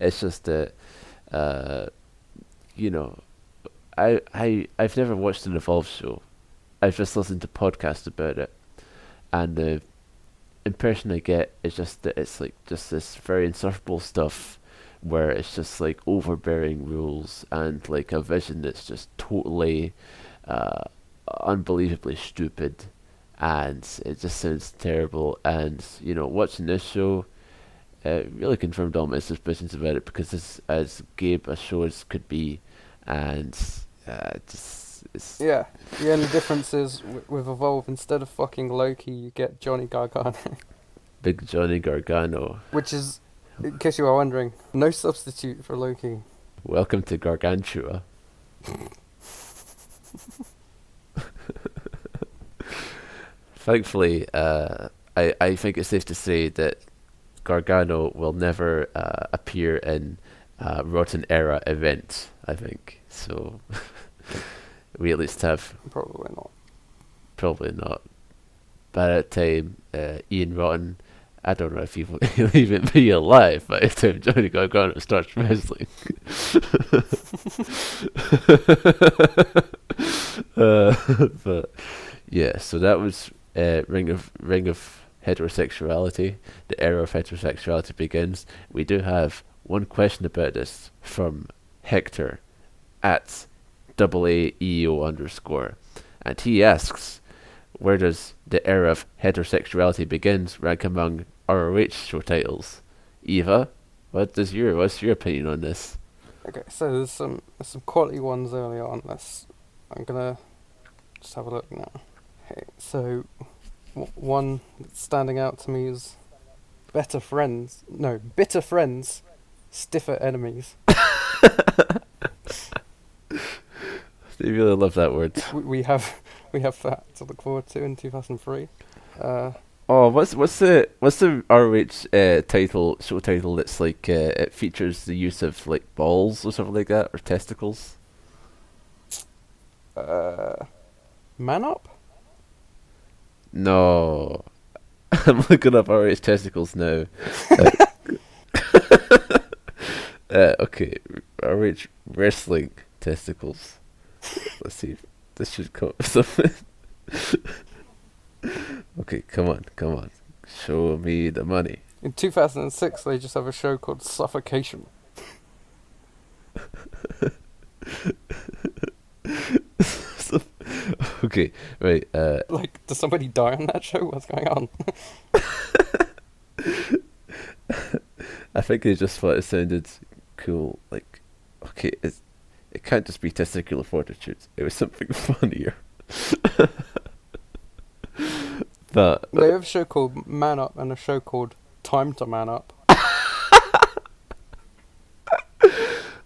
It's just that, I've never watched an Evolve show. I've just listened to podcasts about it, and the impression I get is just that it's like just this very insufferable stuff, where it's just like overbearing rules and like a vision that's just totally unbelievably stupid, and it just sounds terrible. And watching this show really confirmed all my suspicions about it, because it's as Gabe a show as could be, and it's Yeah. The only difference is with Evolve, instead of fucking Loki, you get Johnny Gargano. Big Johnny Gargano. Which is, in case you are wondering, no substitute for Loki. Welcome to Gargantua. Thankfully, I think it's safe to say that Gargano will never appear in Rotten Era event, I think. So we at least have... Probably not. Probably not. By that time, Ian Rotten, I don't know if he'll even be alive by the time Johnny Gargano starts wrestling. But yeah, so that was Ring of Heterosexuality. The era of heterosexuality begins. We do have one question about this from Hector at AAEO_, and he asks, where does the era of heterosexuality begins rank among ROH show titles? Eva, what's your opinion on this? Okay, so there's some quality ones early on. I'm gonna just have a look now. Okay, so one that's standing out to me is bitter friends, stiffer enemies. They really love that word. We have that to look forward to in 2003. Oh, what's the ROH show title that's like it features the use of like balls or something like that, or testicles? Man Up? No, I'm looking up ROH testicles now. Okay, ROH wrestling testicles. Let's see if this should come up with something. Okay, come on. Show me the money. In 2006, they just have a show called Suffocation. Okay, right. Like, does somebody die on that show? What's going on? I think they just thought it sounded cool. Like, okay, it can't just be testicular fortitude. It was something funnier. But They have a show called Man Up and a show called Time to Man Up.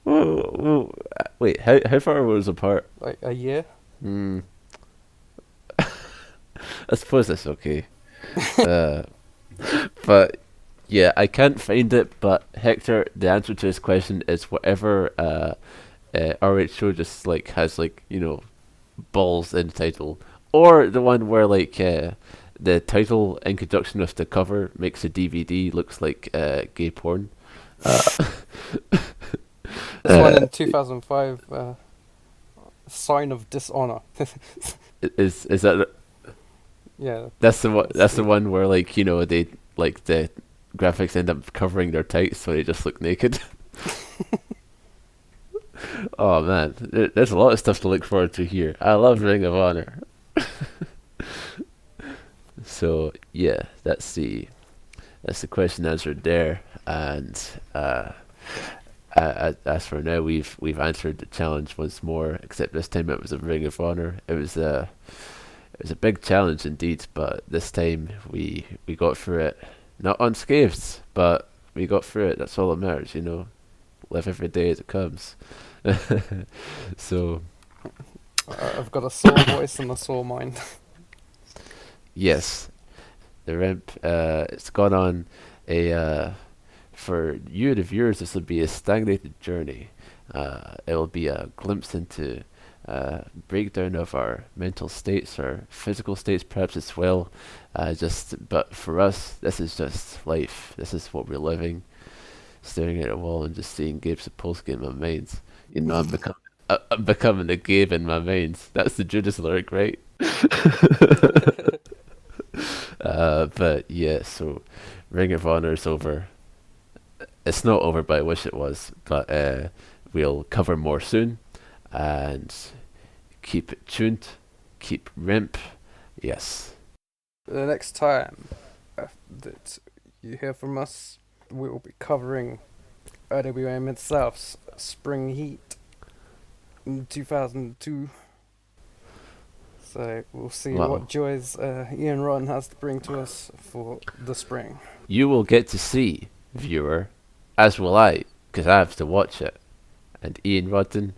whoa, wait, how far was apart? Like a year. Hmm. I suppose that's okay. But yeah, I can't find it. But Hector, the answer to this question is whatever ROH show just like has like balls in the title, or the one where like the title in conjunction with the cover makes the DVD looks like gay porn. This one in 2005. Sign of Dishonor. Is that? Yeah. That's the one. That's the one where like they like the graphics end up covering their tights, so they just look naked. Oh man, there's a lot of stuff to look forward to here. I love Ring of Honor. So yeah, that's the question answered there. And as for now, we've answered the challenge once more. Except this time it was a Ring of Honor. It was a big challenge indeed, but this time we got through it, not unscathed, but we got through it. That's all that matters, Live every day as it comes. So I've got a sore voice and a sore mind. yes, the REMP. It's gone on a for you, the viewers. This will be a stagnated journey. It will be a glimpse into breakdown of our mental states, our physical states, perhaps as well. But for us, this is just life. This is what we're living. Staring at a wall and just seeing Gabe Sapolsky in my mind. I'm becoming a Gabe in my mind. That's the Judas lyric, right? But yeah, so Ring of Honor is over. It's not over, but I wish it was. But we'll cover more soon, and keep it tuned. Keep REMP. Yes. The next time that you hear from us, we will be covering RWA Mid-South's Spring Heat in 2002. So we'll see what joys Ian Rotten has to bring to us for the spring. You will get to see, viewer, as will I, because I have to watch it. And Ian Rodden,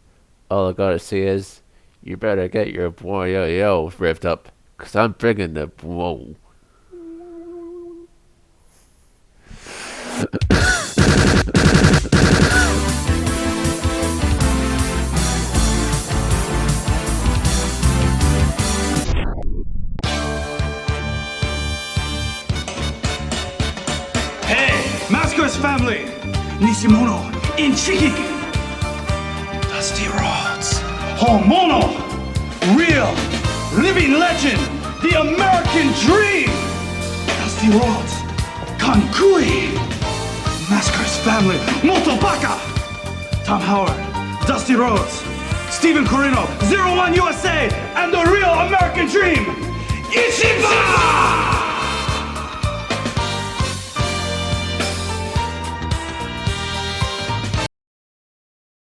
all I gotta say is, you better get your boy yo revved up, because I'm bringing the whoa. Family, Nishimono, Inchiki, Dusty Rhodes, Homono, real, living legend, the American dream, Dusty Rhodes, Kankui, Masker's family, Motobaka, Tom Howard, Dusty Rhodes, Stephen Corino, 01 USA, and the real American dream, Ichiban!